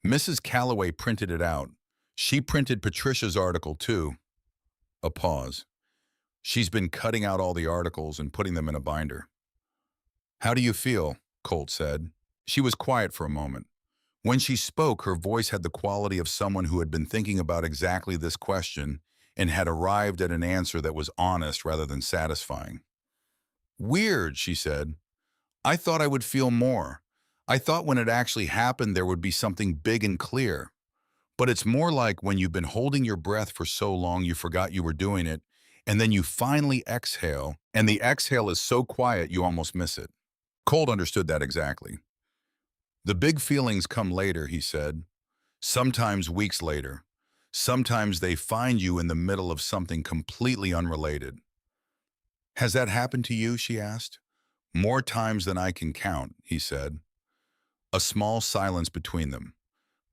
Mrs. Calloway printed it out. She printed Patricia's article, too. A pause. She's been cutting out all the articles and putting them in a binder. How do you feel? Colt said. She was quiet for a moment. When she spoke, her voice had the quality of someone who had been thinking about exactly this question and had arrived at an answer that was honest rather than satisfying. Weird, she said. I thought I would feel more. I thought when it actually happened there would be something big and clear. But it's more like when you've been holding your breath for so long you forgot you were doing it, and then you finally exhale, and the exhale is so quiet you almost miss it. Colt understood that exactly. The big feelings come later, he said. Sometimes weeks later. Sometimes they find you in the middle of something completely unrelated. Has that happened to you? She asked. More times than I can count, he said. A small silence between them.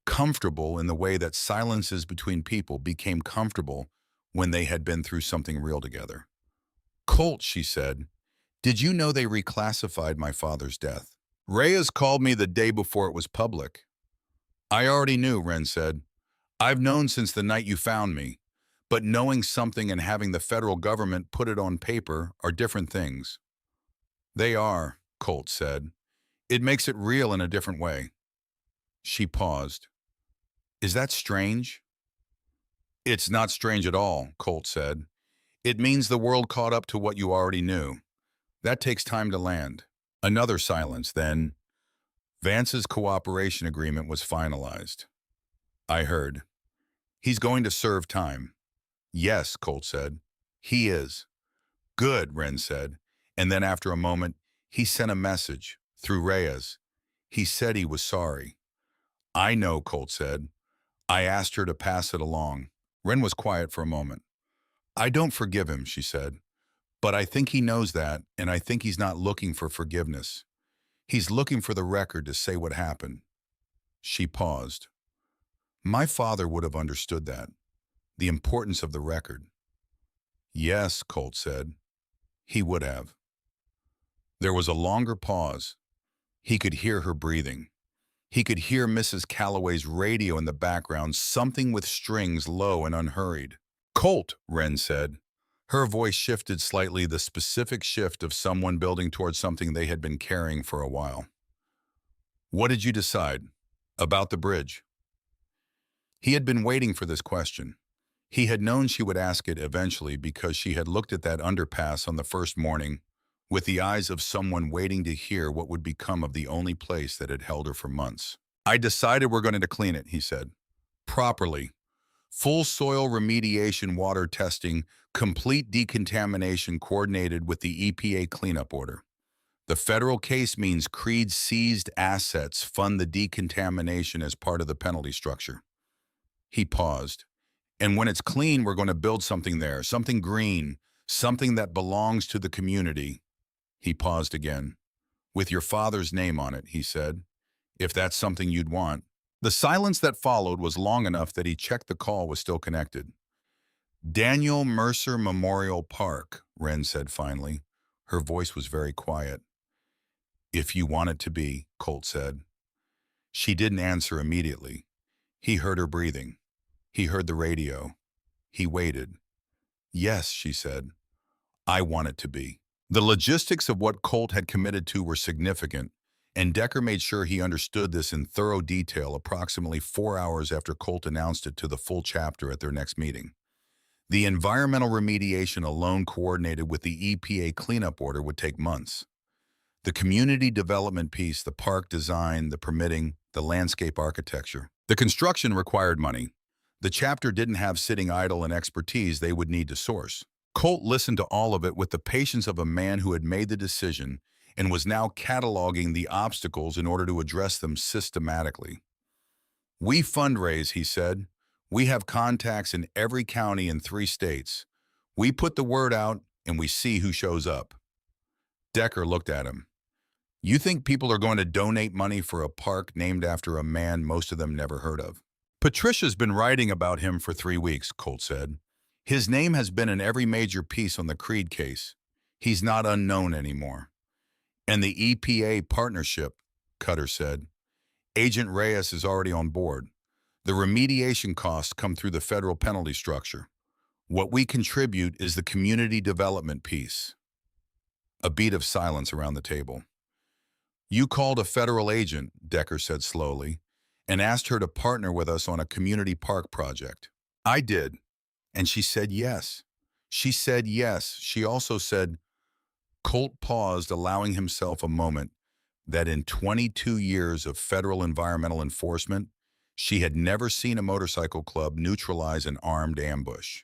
Comfortable in the way that silences between people became comfortable when they had been through something real together. Colt, she said, did you know they reclassified my father's death? Reyes called me the day before it was public. I already knew, Ren said. I've known since the night you found me. But knowing something and having the federal government put it on paper are different things. They are, Colt said. It makes it real in a different way. She paused. Is that strange? It's not strange at all, Colt said. It means the world caught up to what you already knew. That takes time to land. Another silence, then. Vance's cooperation agreement was finalized. I heard. He's going to serve time. Yes, Colt said. He is. Good, Ren said. And then after a moment, he sent a message, through Reyes. He said he was sorry. I know, Colt said. I asked her to pass it along. Ren was quiet for a moment. I don't forgive him, she said. But I think he knows that, and I think he's not looking for forgiveness. He's looking for the record to say what happened. She paused. My father would have understood that, the importance of the record. Yes, Colt said. He would have. There was a longer pause. He could hear her breathing. He could hear Mrs. Calloway's radio in the background, something with strings low and unhurried. Colt, Ren said. Her voice shifted slightly, the specific shift of someone building towards something they had been carrying for a while. What did you decide? About the bridge? He had been waiting for this question. He had known she would ask it eventually because she had looked at that underpass on the first morning with the eyes of someone waiting to hear what would become of the only place that had held her for months. I decided we're going to clean it, he said. Properly. Full soil remediation, water testing, complete decontamination coordinated with the EPA cleanup order. The federal case means Creed's seized assets fund the decontamination as part of the penalty structure. He paused. And when it's clean, we're going to build something there, something green, something that belongs to the community. He paused again. With your father's name on it, he said, if that's something you'd want. The silence that followed was long enough that he checked the call was still connected. Daniel Mercer Memorial Park, Ren said finally. Her voice was very quiet. If you want it to be, Colt said. She didn't answer immediately. He heard her breathing. He heard the radio. He waited. Yes, she said. I want it to be. The logistics of what Colt had committed to were significant, and Decker made sure he understood this in thorough detail approximately 4 hours after Colt announced it to the full chapter at their next meeting. The environmental remediation alone coordinated with the EPA cleanup order would take months. The community development piece, the park design, the permitting, the landscape architecture. The construction required money. The chapter didn't have sitting idle and expertise they would need to source. Colt listened to all of it with the patience of a man who had made the decision and was now cataloging the obstacles in order to address them systematically. We fundraise, he said. We have contacts in every county in 3 states. We put the word out and we see who shows up. Decker looked at him. You think people are going to donate money for a park named after a man most of them never heard of? Patricia's been writing about him for 3 weeks, Colt said. His name has been in every major piece on the Creed case. He's not unknown anymore. And the EPA partnership, Cutter said. Agent Reyes is already on board. The remediation costs come through the federal penalty structure. What we contribute is the community development piece. A beat of silence around the table. You called a federal agent, Decker said slowly, and asked her to partner with us on a community park project. I did. And she said yes. She said yes. She also said, Colt paused, allowing himself a moment, that in 22 years of federal environmental enforcement, she had never seen a motorcycle club neutralize an armed ambush,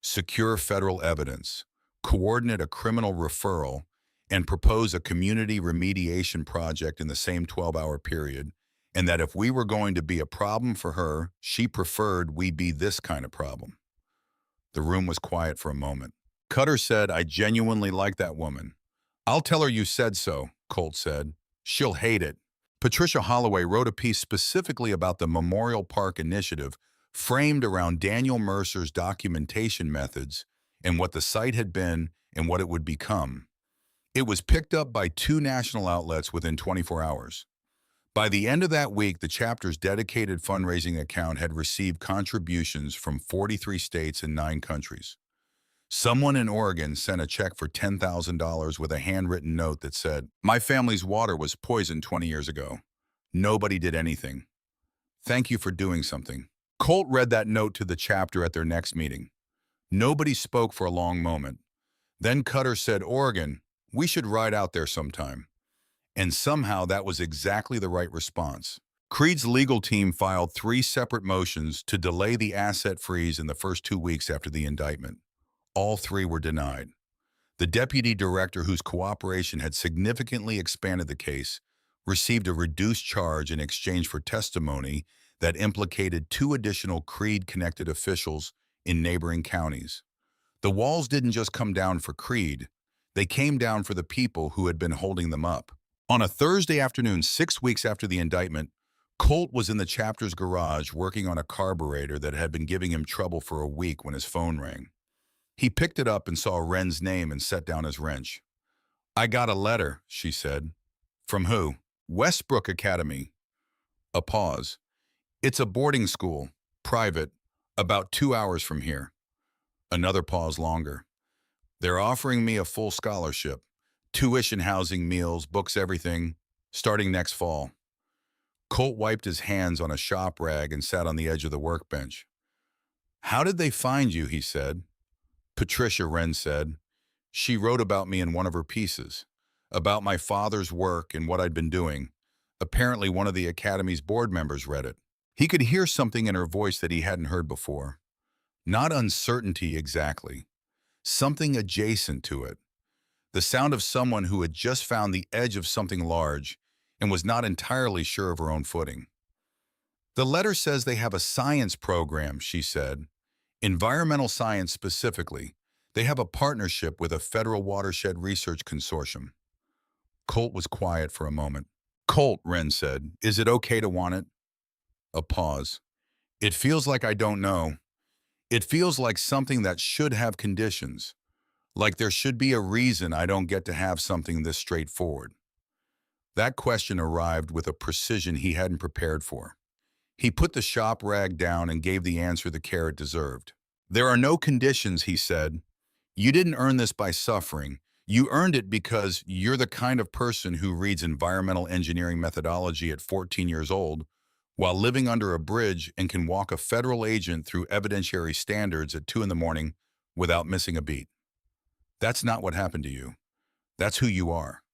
secure federal evidence, coordinate a criminal referral, and propose a community remediation project in the same 12-hour period, and that if we were going to be a problem for her, she preferred we be this kind of problem. The room was quiet for a moment. Cutter said, I genuinely like that woman. I'll tell her you said so, Colt said. She'll hate it. Patricia Holloway wrote a piece specifically about the Memorial Park Initiative framed around Daniel Mercer's documentation methods and what the site had been and what it would become. It was picked up by 2 national outlets within 24 hours. By the end of that week, the chapter's dedicated fundraising account had received contributions from 43 states and 9 countries. Someone in Oregon sent a check for $10,000 with a handwritten note that said, "My family's water was poisoned 20 years ago. Nobody did anything. Thank you for doing something." Colt read that note to the chapter at their next meeting. Nobody spoke for a long moment. Then Cutter said, "Oregon, we should ride out there sometime." And somehow that was exactly the right response. Creed's legal team filed 3 separate motions to delay the asset freeze in the first 2 weeks after the indictment. All 3 were denied. The deputy director, whose cooperation had significantly expanded the case, received a reduced charge in exchange for testimony that implicated 2 additional Creed-connected officials in neighboring counties. The walls didn't just come down for Creed, they came down for the people who had been holding them up. On a Thursday afternoon, 6 weeks after the indictment, Colt was in the chapter's garage working on a carburetor that had been giving him trouble for a week when his phone rang. He picked it up and saw Wren's name and set down his wrench. "I got a letter," she said. "From who?" "Westbrook Academy." A pause. "It's a boarding school, private, about 2 hours from here." Another pause longer. "They're offering me a full scholarship. Tuition, housing, meals, books, everything, starting next fall." Colt wiped his hands on a shop rag and sat on the edge of the workbench. "How did they find you?" he said. "Patricia," Wren said. "She wrote about me in one of her pieces, about my father's work and what I'd been doing. Apparently one of the Academy's board members read it." He could hear something in her voice that he hadn't heard before. Not uncertainty exactly. Something adjacent to it. The sound of someone who had just found the edge of something large and was not entirely sure of her own footing. "The letter says they have a science program," she said. "Environmental science specifically. They have a partnership with a federal watershed research consortium." Colt was quiet for a moment. "Colt," Wren said, "is it okay to want it?" A pause. "It feels like I don't know. It feels like something that should have conditions. Like there should be a reason I don't get to have something this straightforward." That question arrived with a precision he hadn't prepared for. He put the shop rag down and gave the answer the care it deserved. "There are no conditions," he said. "You didn't earn this by suffering. You earned it because you're the kind of person who reads environmental engineering methodology at 14 years old while living under a bridge and can walk a federal agent through evidentiary standards at 2 in the morning without missing a beat. That's not what happened to you. That's who you are."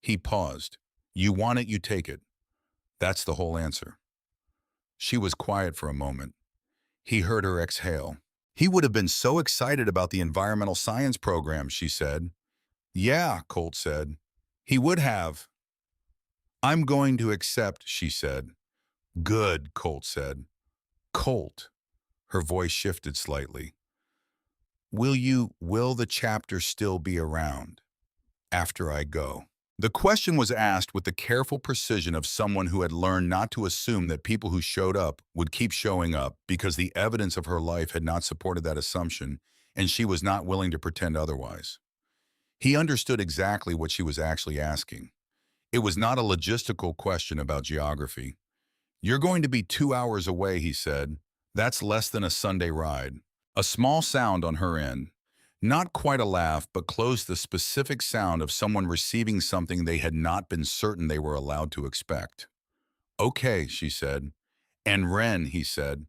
He paused. "You want it, you take it. That's the whole answer." She was quiet for a moment. He heard her exhale. "He would have been so excited about the environmental science program," she said. "Yeah," Colt said. "He would have." "I'm going to accept," she said. "Good," Colt said. "Colt." Her voice shifted slightly. Will the chapter still be around after I go?" The question was asked with the careful precision of someone who had learned not to assume that people who showed up would keep showing up because the evidence of her life had not supported that assumption, and she was not willing to pretend otherwise. He understood exactly what she was actually asking. It was not a logistical question about geography. "You're going to be 2 hours away," he said. "That's less than a Sunday ride." A small sound on her end. Not quite a laugh, but close to the specific sound of someone receiving something they had not been certain they were allowed to expect. "Okay," she said. "And Wren," he said.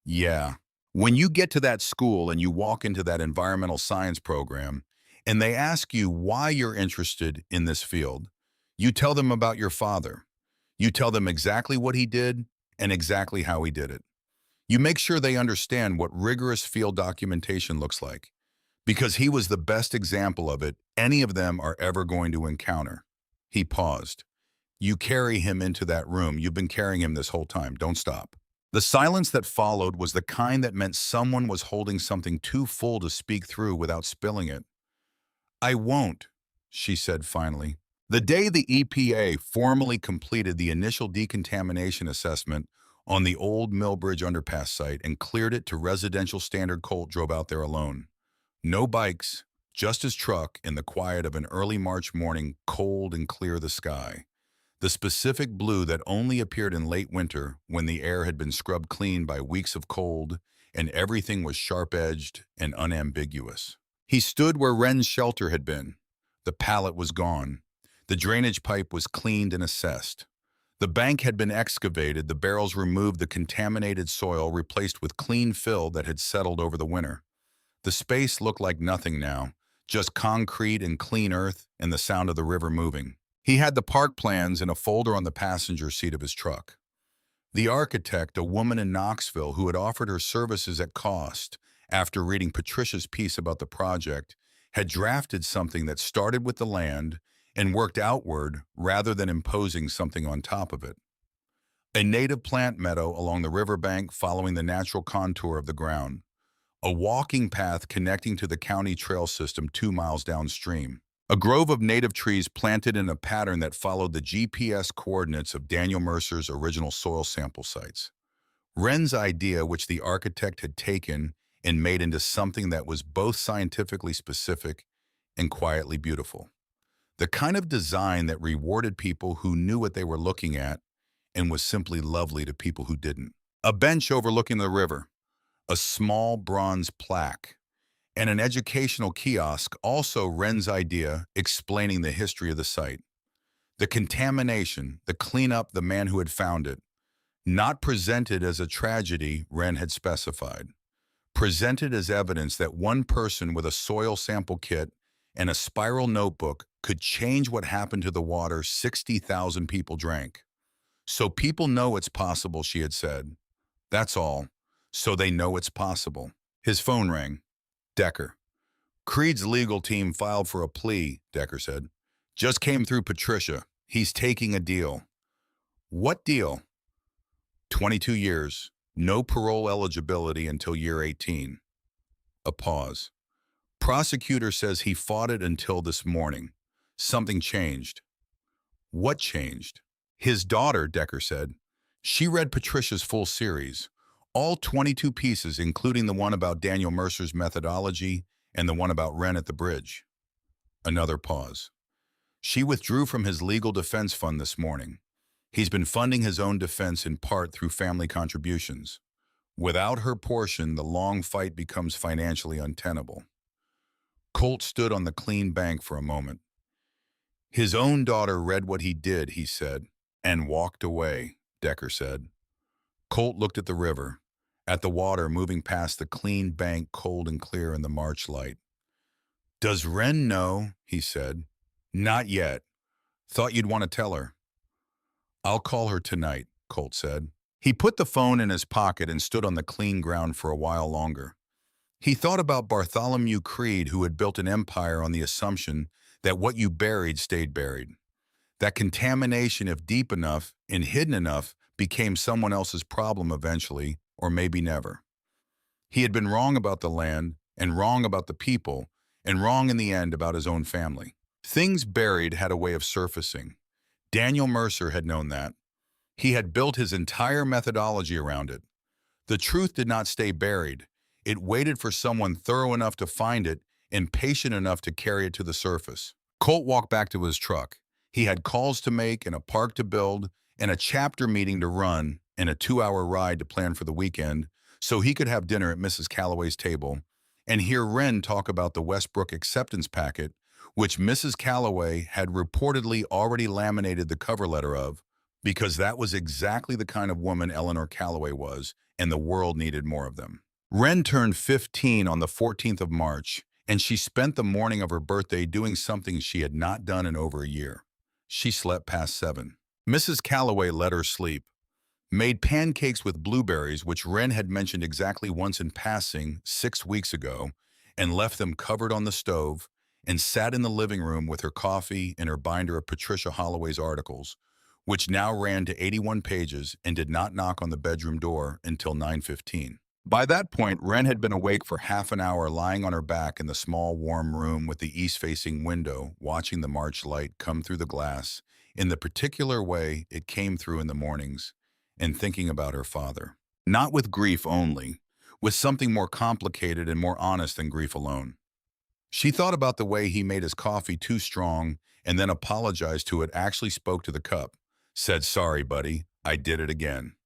"Yeah. When you get to that school and you walk into that environmental science program, and they ask you why you're interested in this field, you tell them about your father. You tell them exactly what he did and exactly how he did it. You make sure they understand what rigorous field documentation looks like, because he was the best example of it any of them are ever going to encounter." He paused. "You carry him into that room. You've been carrying him this whole time. Don't stop." The silence that followed was the kind that meant someone was holding something too full to speak through without spilling it. "I won't," she said finally. The day the EPA formally completed the initial decontamination assessment on the old Millbridge underpass site and cleared it to residential standard, Colt drove out there alone. No bikes, just his truck in the quiet of an early March morning, cold and clear the sky. The specific blue that only appeared in late winter when the air had been scrubbed clean by weeks of cold and everything was sharp-edged and unambiguous. He stood where Wren's shelter had been. The pallet was gone. The drainage pipe was cleaned and assessed. The bank had been excavated, the barrels removed, the contaminated soil replaced with clean fill that had settled over the winter. The space looked like nothing now, just concrete and clean earth and the sound of the river moving. He had the park plans in a folder on the passenger seat of his truck. The architect, a woman in Knoxville who had offered her services at cost after reading Patricia's piece about the project, had drafted something that started with the land and worked outward rather than imposing something on top of it. A native plant meadow along the riverbank following the natural contour of the ground. A walking path connecting to the county trail system 2 miles downstream. A grove of native trees planted in a pattern that followed the GPS coordinates of Daniel Mercer's original soil sample sites. Wren's idea, which the architect had taken and made into something that was both scientifically specific and quietly beautiful. The kind of design that rewarded people who knew what they were looking at and was simply lovely to people who didn't. A bench overlooking the river, a small bronze plaque, and an educational kiosk, also Wren's idea explaining the history of the site. The contamination, the cleanup, the man who had found it, not presented as a tragedy Wren had specified, presented as evidence that one person with a soil sample kit and a spiral notebook could change what happened to the water 60,000 people drank. So people know it's possible, she had said. That's all. So they know it's possible. His phone rang. Decker. "Creed's legal team filed for a plea," Decker said. "Just came through Patricia. He's taking a deal." "What deal?" 22 years. No parole eligibility until year 18. A pause. "Prosecutor says he fought it until this morning. Something changed." "What changed?" "His daughter," Decker said. "She read Patricia's full series. All 22 pieces, including the one about Daniel Mercer's methodology and the one about Wren at the bridge." Another pause. "She withdrew from his legal defense fund this morning. He's been funding his own defense in part through family contributions. Without her portion, the long fight becomes financially untenable." Colt stood on the clean bank for a moment. "His own daughter read what he did," he said, "and walked away," Decker said. Colt looked at the river, at the water moving past the clean bank, cold and clear in the March light. "Does Wren know?" he said. "Not yet. Thought you'd want to tell her." "I'll call her tonight," Colt said. He put the phone in his pocket and stood on the clean ground for a while longer. He thought about Bartholomew Creed, who had built an empire on the assumption that what you buried stayed buried. That contamination, if deep enough and hidden enough, became someone else's problem eventually, or maybe never. He had been wrong about the land, and wrong about the people, and wrong in the end about his own family. Things buried had a way of surfacing. Daniel Mercer had known that. He had built his entire methodology around it. The truth did not stay buried. It waited for someone thorough enough to find it and patient enough to carry it to the surface. Colt walked back to his truck. He had calls to make and a park to build and a chapter meeting to run and a 2-hour ride to plan for the weekend so he could have dinner at Mrs. Calloway's table and hear Wren talk about the Westbrook acceptance packet, which Mrs. Calloway had reportedly already laminated the cover letter of, because that was exactly the kind of woman Eleanor Calloway was, and the world needed more of them. Wren turned 15 on the 14th of March, and she spent the morning of her birthday doing something she had not done in over a year. She slept past 7. Mrs. Calloway let her sleep, made pancakes with blueberries, which Wren had mentioned exactly once in passing 6 weeks ago, and left them covered on the stove, and sat in the living room with her coffee and her binder of Patricia Holloway's articles, which now ran to 81 pages and did not knock on the bedroom door until 9:15. By that point, Wren had been awake for half an hour lying on her back in the small, warm room with the east-facing window, watching the March light come through the glass in the particular way it came through in the mornings, and thinking about her father. Not with grief only, with something more complicated and more honest than grief alone. She thought about the way he made his coffee too strong and then apologized to it, actually spoke to the cup, said, "Sorry, buddy, I did it again."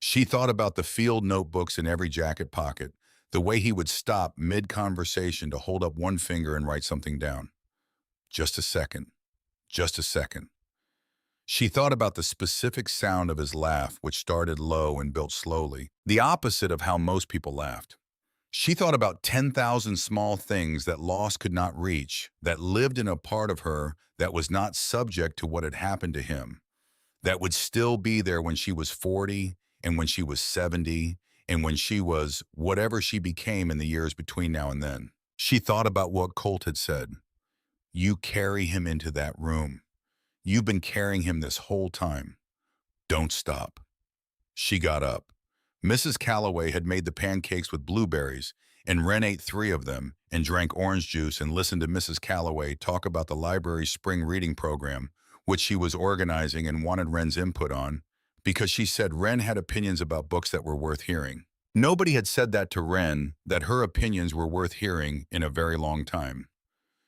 She thought about the field notebooks in every jacket pocket, the way he would stop mid-conversation to hold up one finger and write something down. Just a second. Just a second. She thought about the specific sound of his laugh, which started low and built slowly, the opposite of how most people laughed. She thought about 10,000 small things that loss could not reach, that lived in a part of her that was not subject to what had happened to him, that would still be there when she was 40 and when she was 70 and when she was whatever she became in the years between now and then. She thought about what Colt had said. You carry him into that room. You've been carrying him this whole time. Don't stop. She got up. Mrs. Calloway had made the pancakes with blueberries, and Wren ate 3 of them and drank orange juice and listened to Mrs. Calloway talk about the library's spring reading program, which she was organizing and wanted Wren's input on, because she said Wren had opinions about books that were worth hearing. Nobody had said that to Wren, that her opinions were worth hearing, in a very long time.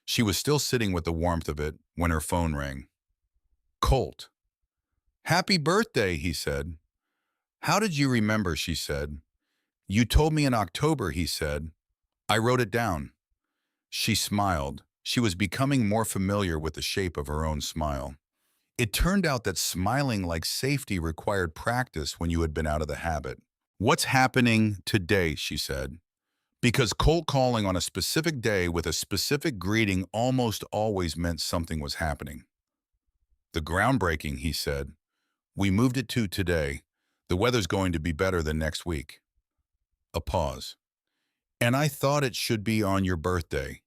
She was still sitting with the warmth of it when her phone rang. Colt. "Happy birthday," he said. "How did you remember?" she said. "You told me in October," he said. "I wrote it down." She smiled. She was becoming more familiar with the shape of her own smile. It turned out that smiling like safety required practice when you had been out of the habit. "What's happening today?" she said. Because cold calling on a specific day with a specific greeting almost always meant something was happening. "The groundbreaking," he said. "We moved it to today. The weather's going to be better than next week." A pause. "And I thought it should be on your birthday,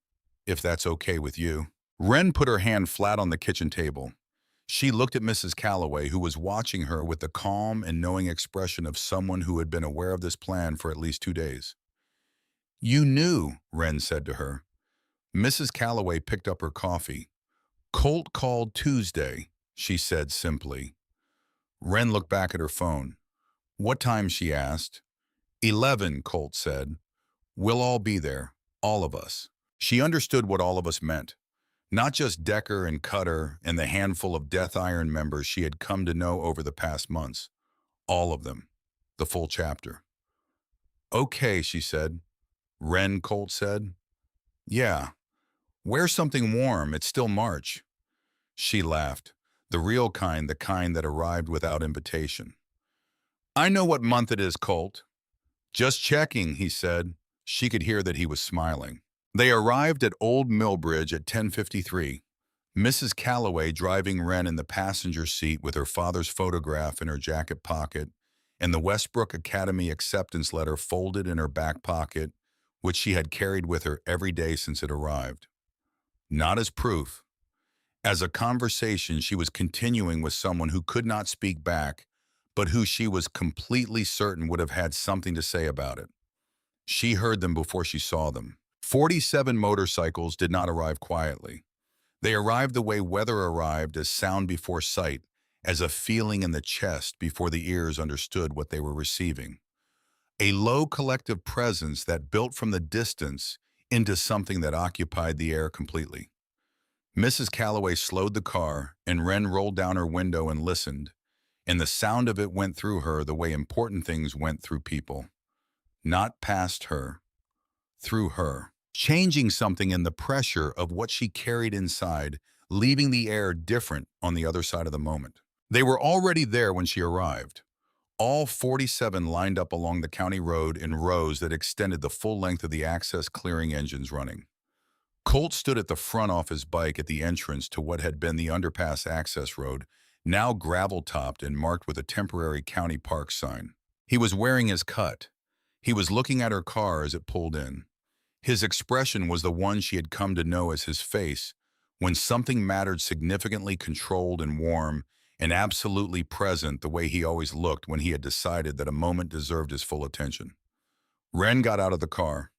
if that's okay with you." Wren put her hand flat on the kitchen table. She looked at Mrs. Calloway, who was watching her with the calm and knowing expression of someone who had been aware of this plan for at least 2 days. "You knew," Wren said to her. Mrs. Calloway picked up her coffee. "Colt called Tuesday," she said simply. Wren looked back at her phone. "What time?" she asked. 11, Colt said. "We'll all be there, all of us." She understood what all of us meant. Not just Decker and Cutter and the handful of Death Iron members she had come to know over the past months. All of them. The full chapter. "Okay," she said. "Wren," Colt said. "Yeah. Wear something warm. It's still March." She laughed. The real kind, the kind that arrived without invitation. "I know what month it is, Colt." "Just checking," he said. She could hear that he was smiling. They arrived at Old Millbridge at 10:53. Mrs. Calloway driving Wren in the passenger seat with her father's photograph in her jacket pocket and the Westbrook Academy acceptance letter folded in her back pocket, which she had carried with her every day since it arrived. Not as proof. As a conversation she was continuing with someone who could not speak back, but who she was completely certain would have had something to say about it. She heard them before she saw them. 47 motorcycles did not arrive quietly. They arrived the way weather arrived, as sound before sight, as a feeling in the chest before the ears understood what they were receiving. A low collective presence that built from the distance into something that occupied the air completely. Mrs. Calloway slowed the car, and Wren rolled down her window and listened, and the sound of it went through her the way important things went through people. Not past her, through her, changing something in the pressure of what she carried inside, leaving the air different on the other side of the moment. They were already there when she arrived. All 47 lined up along the county road in rows that extended the full length of the access clearing engines running. Colt stood at the front off his bike at the entrance to what had been the underpass access road, now gravel-topped and marked with a temporary county park sign. He was wearing his cut. He was looking at her car as it pulled in. His expression was the one she had come to know as his face, when something mattered significantly controlled and warm, and absolutely present the way he always looked when he had decided that a moment deserved his full attention. Wren got out of the car.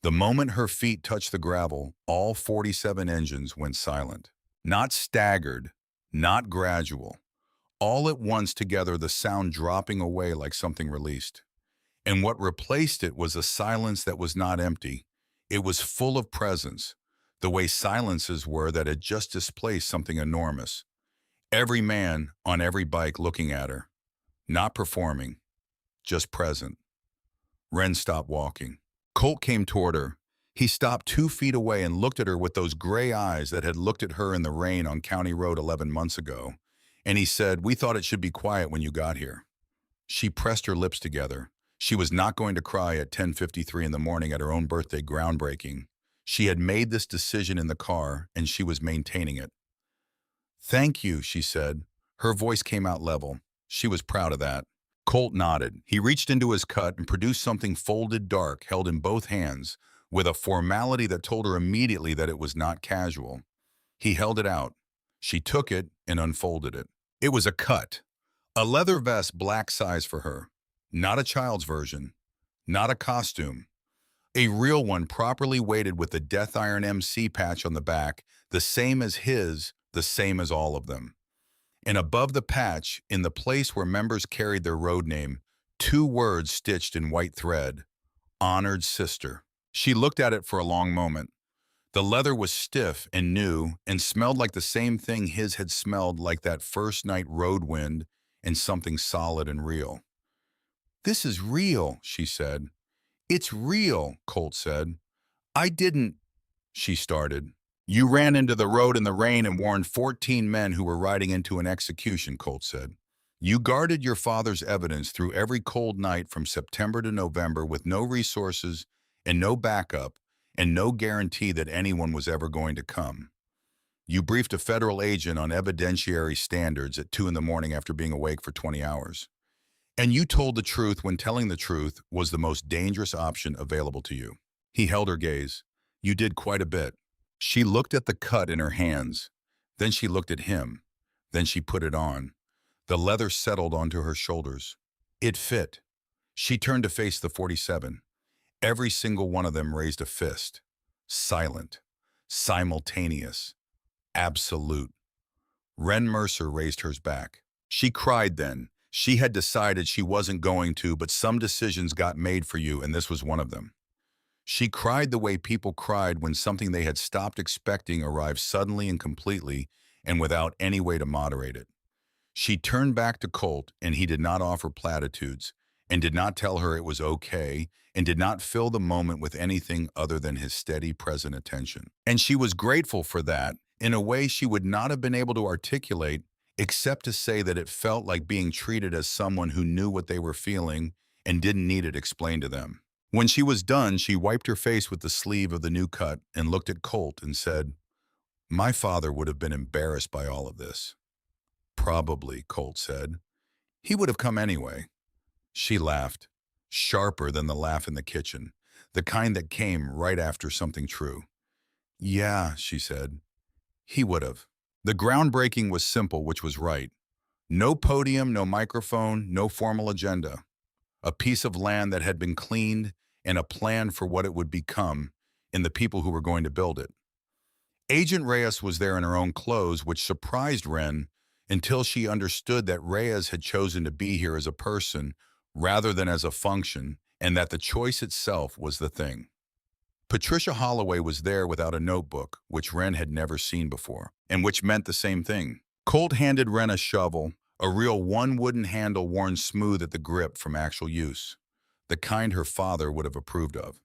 The moment her feet touched the gravel, all 47 engines went silent. Not staggered, not gradual. All at once together, the sound dropping away like something released. And what replaced it was a silence that was not empty. It was full of presence, the way silences were that had just displaced something enormous. Every man on every bike looking at her, not performing, just present. Wren stopped walking. Colt came toward her. He stopped 2 feet away and looked at her with those gray eyes that had looked at her in the rain on County Road 11 months ago. And he said, "We thought it should be quiet when you got here." She pressed her lips together. She was not going to cry at 10:53 in the morning at her own birthday groundbreaking. She had made this decision in the car, and she was maintaining it. "Thank you," she said. Her voice came out level. She was proud of that. Colt nodded. He reached into his cut and produced something folded dark, held in both hands, with a formality that told her immediately that it was not casual. He held it out. She took it and unfolded it. It was a cut. A leather vest black size for her. Not a child's version. Not a costume. A real one properly weighted with the Death Iron MC patch on the back, the same as his, the same as all of them. And above the patch, in the place where members carried their road name, 2 words stitched in white thread. Honored Sister. She looked at it for a long moment. The leather was stiff and new and smelled like the same thing his had smelled, like that first night road wind and something solid and real. "This is real," she said. "It's real," Colt said. "I didn't," she started. "You ran into the road in the rain and warned 14 men who were riding into an execution," Colt said. "You guarded your father's evidence through every cold night from September to November with no resources and no backup and no guarantee that anyone was ever going to come. You briefed a federal agent on evidentiary standards at 2 in the morning after being awake for 20 hours. And you told the truth when telling the truth was the most dangerous option available to you." He held her gaze. "You did quite a bit." She looked at the cut in her hands. Then she looked at him. Then she put it on. The leather settled onto her shoulders. It fit. She turned to face the 47. Every single one of them raised a fist. Silent. Simultaneous. Absolute. Wren Mercer raised hers back. She cried then. She had decided she wasn't going to, but some decisions got made for you, and this was one of them. She cried the way people cried when something they had stopped expecting arrived suddenly and completely and without any way to moderate it. She turned back to Colt, and he did not offer platitudes, and did not tell her it was okay, and did not fill the moment with anything other than his steady, present attention. And she was grateful for that, in a way she would not have been able to articulate, except to say that it felt like being treated as someone who knew what they were feeling and didn't need it explained to them. When she was done, she wiped her face with the sleeve of the new cut and looked at Colt and said, "My father would have been embarrassed by all of this." "Probably," Colt said. "He would have come anyway." She laughed, sharper than the laugh in the kitchen, the kind that came right after something true. "Yeah," she said, "he would have." The groundbreaking was simple, which was right. No podium, no microphone, no formal agenda. A piece of land that had been cleaned and a plan for what it would become in the people who were going to build it. Agent Reyes was there in her own clothes, which surprised Wren until she understood that Reyes had chosen to be here as a person rather than as a function, and that the choice itself was the thing. Patricia Holloway was there without a notebook, which Wren had never seen before, and which meant the same thing. Colt handed Wren a shovel, a real one-wooden handle worn smooth at the grip from actual use, the kind her father would have approved of.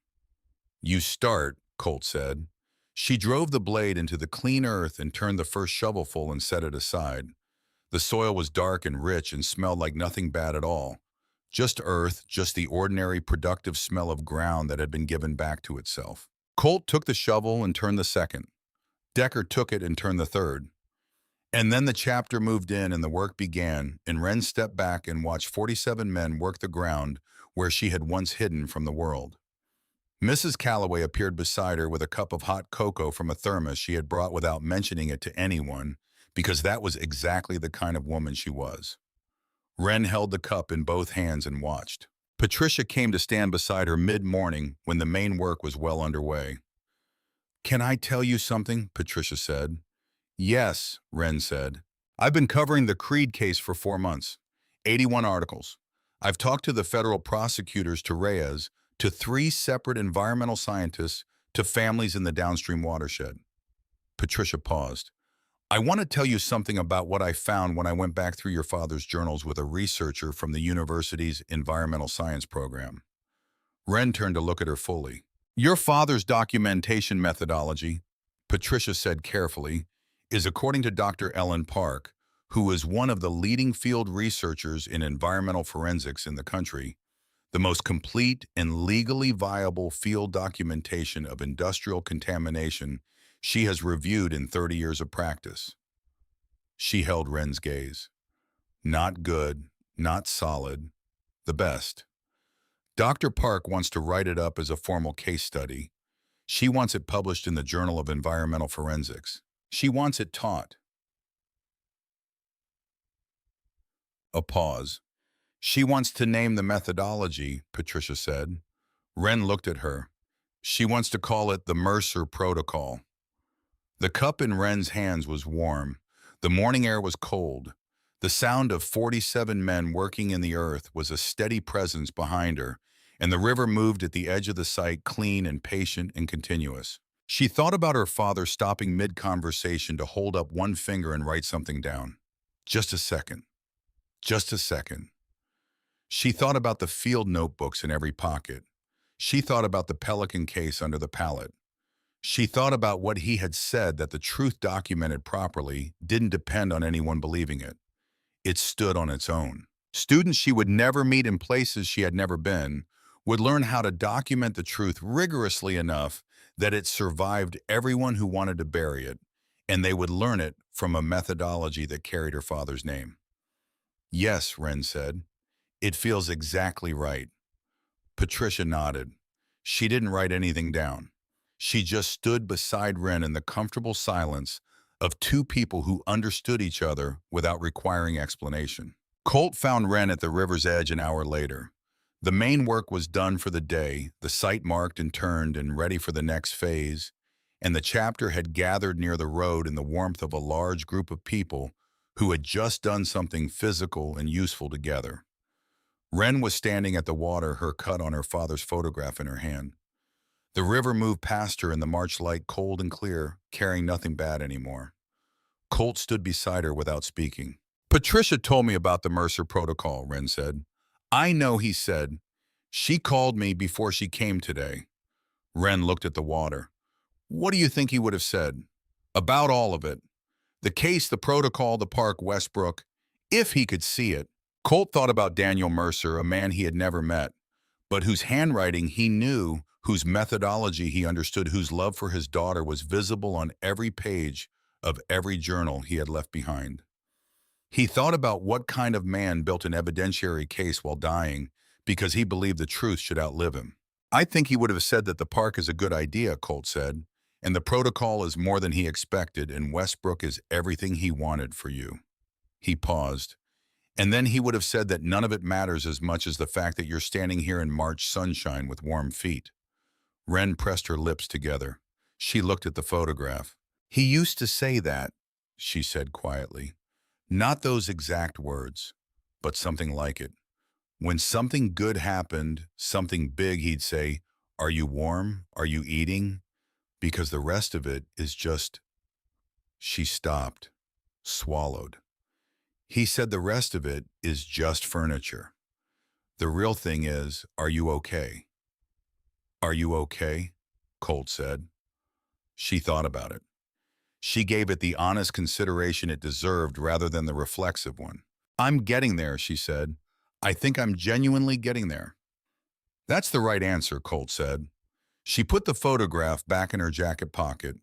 "You start," Colt said. She drove the blade into the clean earth and turned the first shovelful and set it aside. The soil was dark and rich and smelled like nothing bad at all. Just earth, just the ordinary productive smell of ground that had been given back to itself. Colt took the shovel and turned the second. Decker took it and turned the third. And then the chapter moved in and the work began, and Wren stepped back and watched 47 men work the ground where she had once hidden from the world. Mrs. Calloway appeared beside her with a cup of hot cocoa from a thermos she had brought without mentioning it to anyone, because that was exactly the kind of woman she was. Wren held the cup in both hands and watched. Patricia came to stand beside her mid-morning when the main work was well underway. "Can I tell you something?" Patricia said. "Yes," Wren said. "I've been covering the Creed case for 4 months. 81 articles. I've talked to the federal prosecutors, to Reyes, to 3 separate environmental scientists, to families in the downstream watershed." Patricia paused. "I want to tell you something about what I found when I went back through your father's journals with a researcher from the university's environmental science program." Wren turned to look at her fully. "Your father's documentation methodology," Patricia said carefully, "is according to Dr. Ellen Park, who is one of the leading field researchers in environmental forensics in the country, the most complete and legally viable field documentation of industrial contamination she has reviewed in 30 years of practice." She held Wren's gaze. "Not good, not solid, the best. Dr. Park wants to write it up as a formal case study. She wants it published in the Journal of Environmental Forensics. She wants it taught." A pause. "She wants to name the methodology," Patricia said. Wren looked at her. "She wants to call it the Mercer Protocol." The cup in Wren's hands was warm. The morning air was cold. The sound of 47 men working in the earth was a steady presence behind her, and the river moved at the edge of the site, clean and patient and continuous. She thought about her father stopping mid-conversation to hold up one finger and write something down. Just a second. Just a second. She thought about the field notebooks in every pocket. She thought about the Pelican case under the pallet. She thought about what he had said, that the truth documented properly didn't depend on anyone believing it. It stood on its own. Students she would never meet in places she had never been would learn how to document the truth rigorously enough that it survived everyone who wanted to bury it, and they would learn it from a methodology that carried her father's name. "Yes," Wren said. "It feels exactly right." Patricia nodded. She didn't write anything down. She just stood beside Wren in the comfortable silence of two people who understood each other without requiring explanation. Colt found Wren at the river's edge an hour later. The main work was done for the day, the site marked and turned and ready for the next phase, and the chapter had gathered near the road in the warmth of a large group of people who had just done something physical and useful together. Wren was standing at the water, her cut on her father's photograph in her hand. The river moved past her in the March light, cold and clear, carrying nothing bad anymore. Colt stood beside her without speaking. "Patricia told me about the Mercer Protocol," Wren said. "I know," he said. "She called me before she came today." Wren looked at the water. "What do you think he would have said?" "About all of it. The case, the protocol, the park, Westbrook. If he could see it." Colt thought about Daniel Mercer, a man he had never met, but whose handwriting he knew, whose methodology he understood, whose love for his daughter was visible on every page of every journal he had left behind. He thought about what kind of man built an evidentiary case while dying because he believed the truth should outlive him. "I think he would have said that the park is a good idea," Colt said, "and the protocol is more than he expected, and Westbrook is everything he wanted for you." He paused. "And then he would have said that none of it matters as much as the fact that you're standing here in March sunshine with warm feet." Wren pressed her lips together. She looked at the photograph. "He used to say that," she said quietly. "Not those exact words, but something like it. When something good happened, something big, he'd say, 'Are you warm? Are you eating?' Because the rest of it is just—" She stopped, swallowed. "He said the rest of it is just furniture. The real thing is, are you okay?" "Are you okay?" Colt said. She thought about it. She gave it the honest consideration it deserved rather than the reflexive one. "I'm getting there," she said. "I think I'm genuinely getting there." "That's the right answer," Colt said. She put the photograph back in her jacket pocket.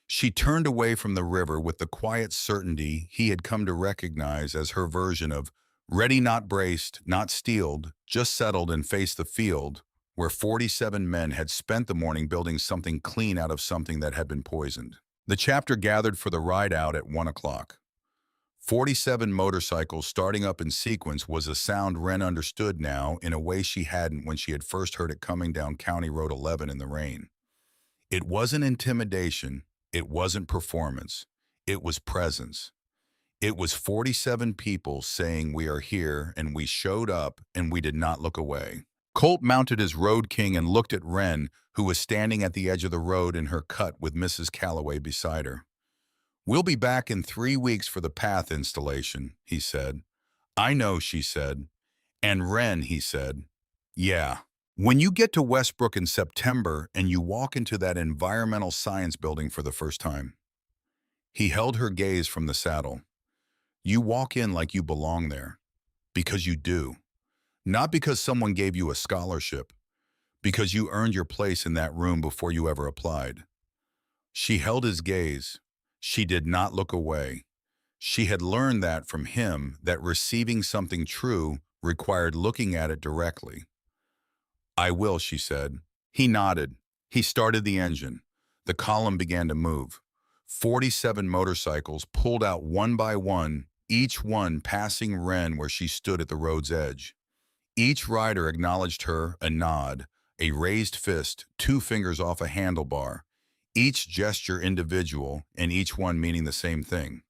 She turned away from the river with the quiet certainty he had come to recognize as her version of ready, not braced, not steeled, just settled and faced the field where 47 men had spent the morning building something clean out of something that had been poisoned. The chapter gathered for the ride out at 1 o'clock. 47 motorcycles starting up in sequence was a sound Wren understood now in a way she hadn't when she had first heard it coming down County Road 11 in the rain. It wasn't intimidation. It wasn't performance. It was presence. It was 47 people saying we are here and we showed up and we did not look away. Colt mounted his Road King and looked at Wren, who was standing at the edge of the road in her cut with Mrs. Calloway beside her. "We'll be back in 3 weeks for the path installation," he said. "I know," she said. "And Wren," he said. "Yeah. When you get to Westbrook in September and you walk into that environmental science building for the first time." He held her gaze from the saddle. "You walk in like you belong there. Because you do. Not because someone gave you a scholarship. Because you earned your place in that room before you ever applied." She held his gaze. She did not look away. She had learned that from him, that receiving something true required looking at it directly. "I will," she said. He nodded. He started the engine. The column began to move. 47 motorcycles pulled out one by one, each one passing Wren where she stood at the road's edge. Each rider acknowledged her, a nod, a raised fist, 2 fingers off a handlebar, each gesture individual and each one meaning the same thing.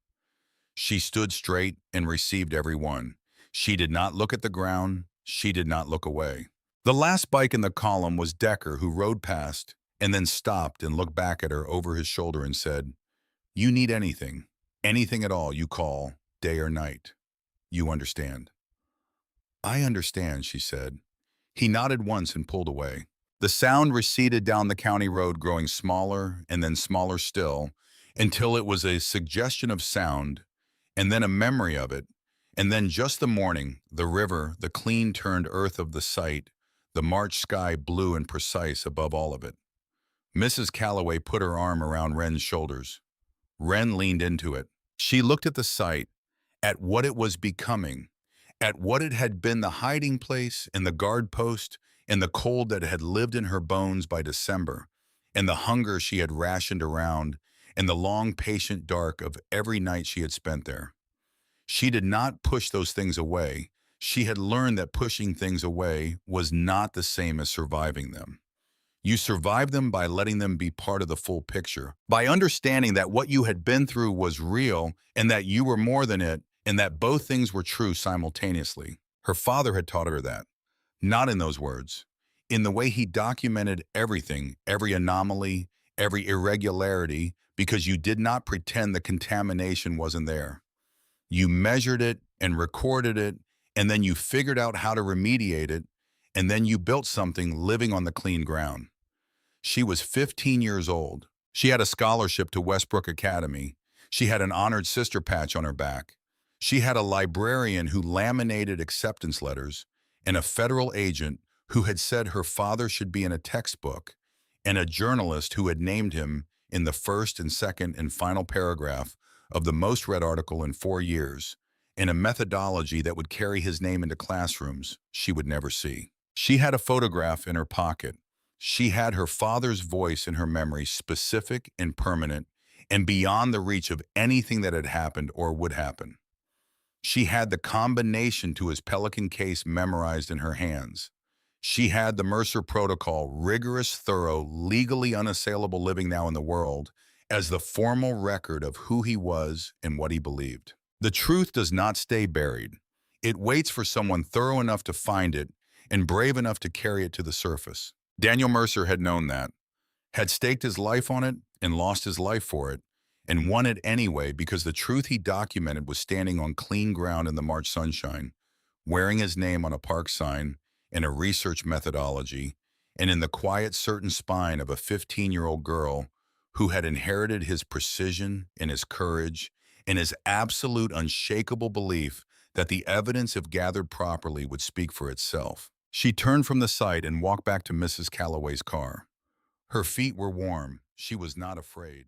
She stood straight and received every one. She did not look at the ground. She did not look away. The last bike in the column was Decker, who rode past and then stopped and looked back at her over his shoulder and said, "You need anything, anything at all you call, day or night. You understand." "I understand," she said. He nodded once and pulled away. The sound receded down the county road, growing smaller and then smaller still, until it was a suggestion of sound, and then a memory of it, and then just the morning, the river, the clean-turned earth of the site, the March sky blue and precise above all of it. Mrs. Calloway put her arm around Wren's shoulders. Wren leaned into it. She looked at the site, at what it was becoming, at what it had been, the hiding place and the guard post and the cold that had lived in her bones by December, and the hunger she had rationed around, and the long, patient dark of every night she had spent there. She did not push those things away. She had learned that pushing things away was not the same as surviving them. You survive them by letting them be part of the full picture, by understanding that what you had been through was real and that you were more than it, and that both things were true simultaneously. Her father had taught her that. Not in those words. In the way he documented everything, every anomaly, every irregularity, because you did not pretend the contamination wasn't there. You measured it and recorded it, and then you figured out how to remediate it, and then you built something living on the clean ground. She was 15 years old. She had a scholarship to Westbrook Academy. She had an honored sister patch on her back. She had a librarian who laminated acceptance letters, and a federal agent who had said her father should be in a textbook, and a journalist who had named him in the first and second and final paragraph of the most read article in 4 years, and a methodology that would carry his name into classrooms she would never see. She had a photograph in her pocket. She had her father's voice in her memory, specific and permanent, and beyond the reach of anything that had happened or would happen. She had the combination to his Pelican case memorized in her hands. She had the Mercer Protocol, rigorous, thorough, legally unassailable living now in the world, as the formal record of who he was and what he believed. The truth does not stay buried. It waits for someone thorough enough to find it and brave enough to carry it to the surface. Daniel Mercer had known that, had staked his life on it and lost his life for it, and won it anyway because the truth he documented was standing on clean ground in the March sunshine, wearing his name on a park sign and a research methodology, and in the quiet, certain spine of a 15-year-old girl who had inherited his precision and his courage and his absolute unshakable belief that the evidence, if gathered properly, would speak for itself. She turned from the site and walked back to Mrs. Calloway's car. Her feet were warm. She was not afraid.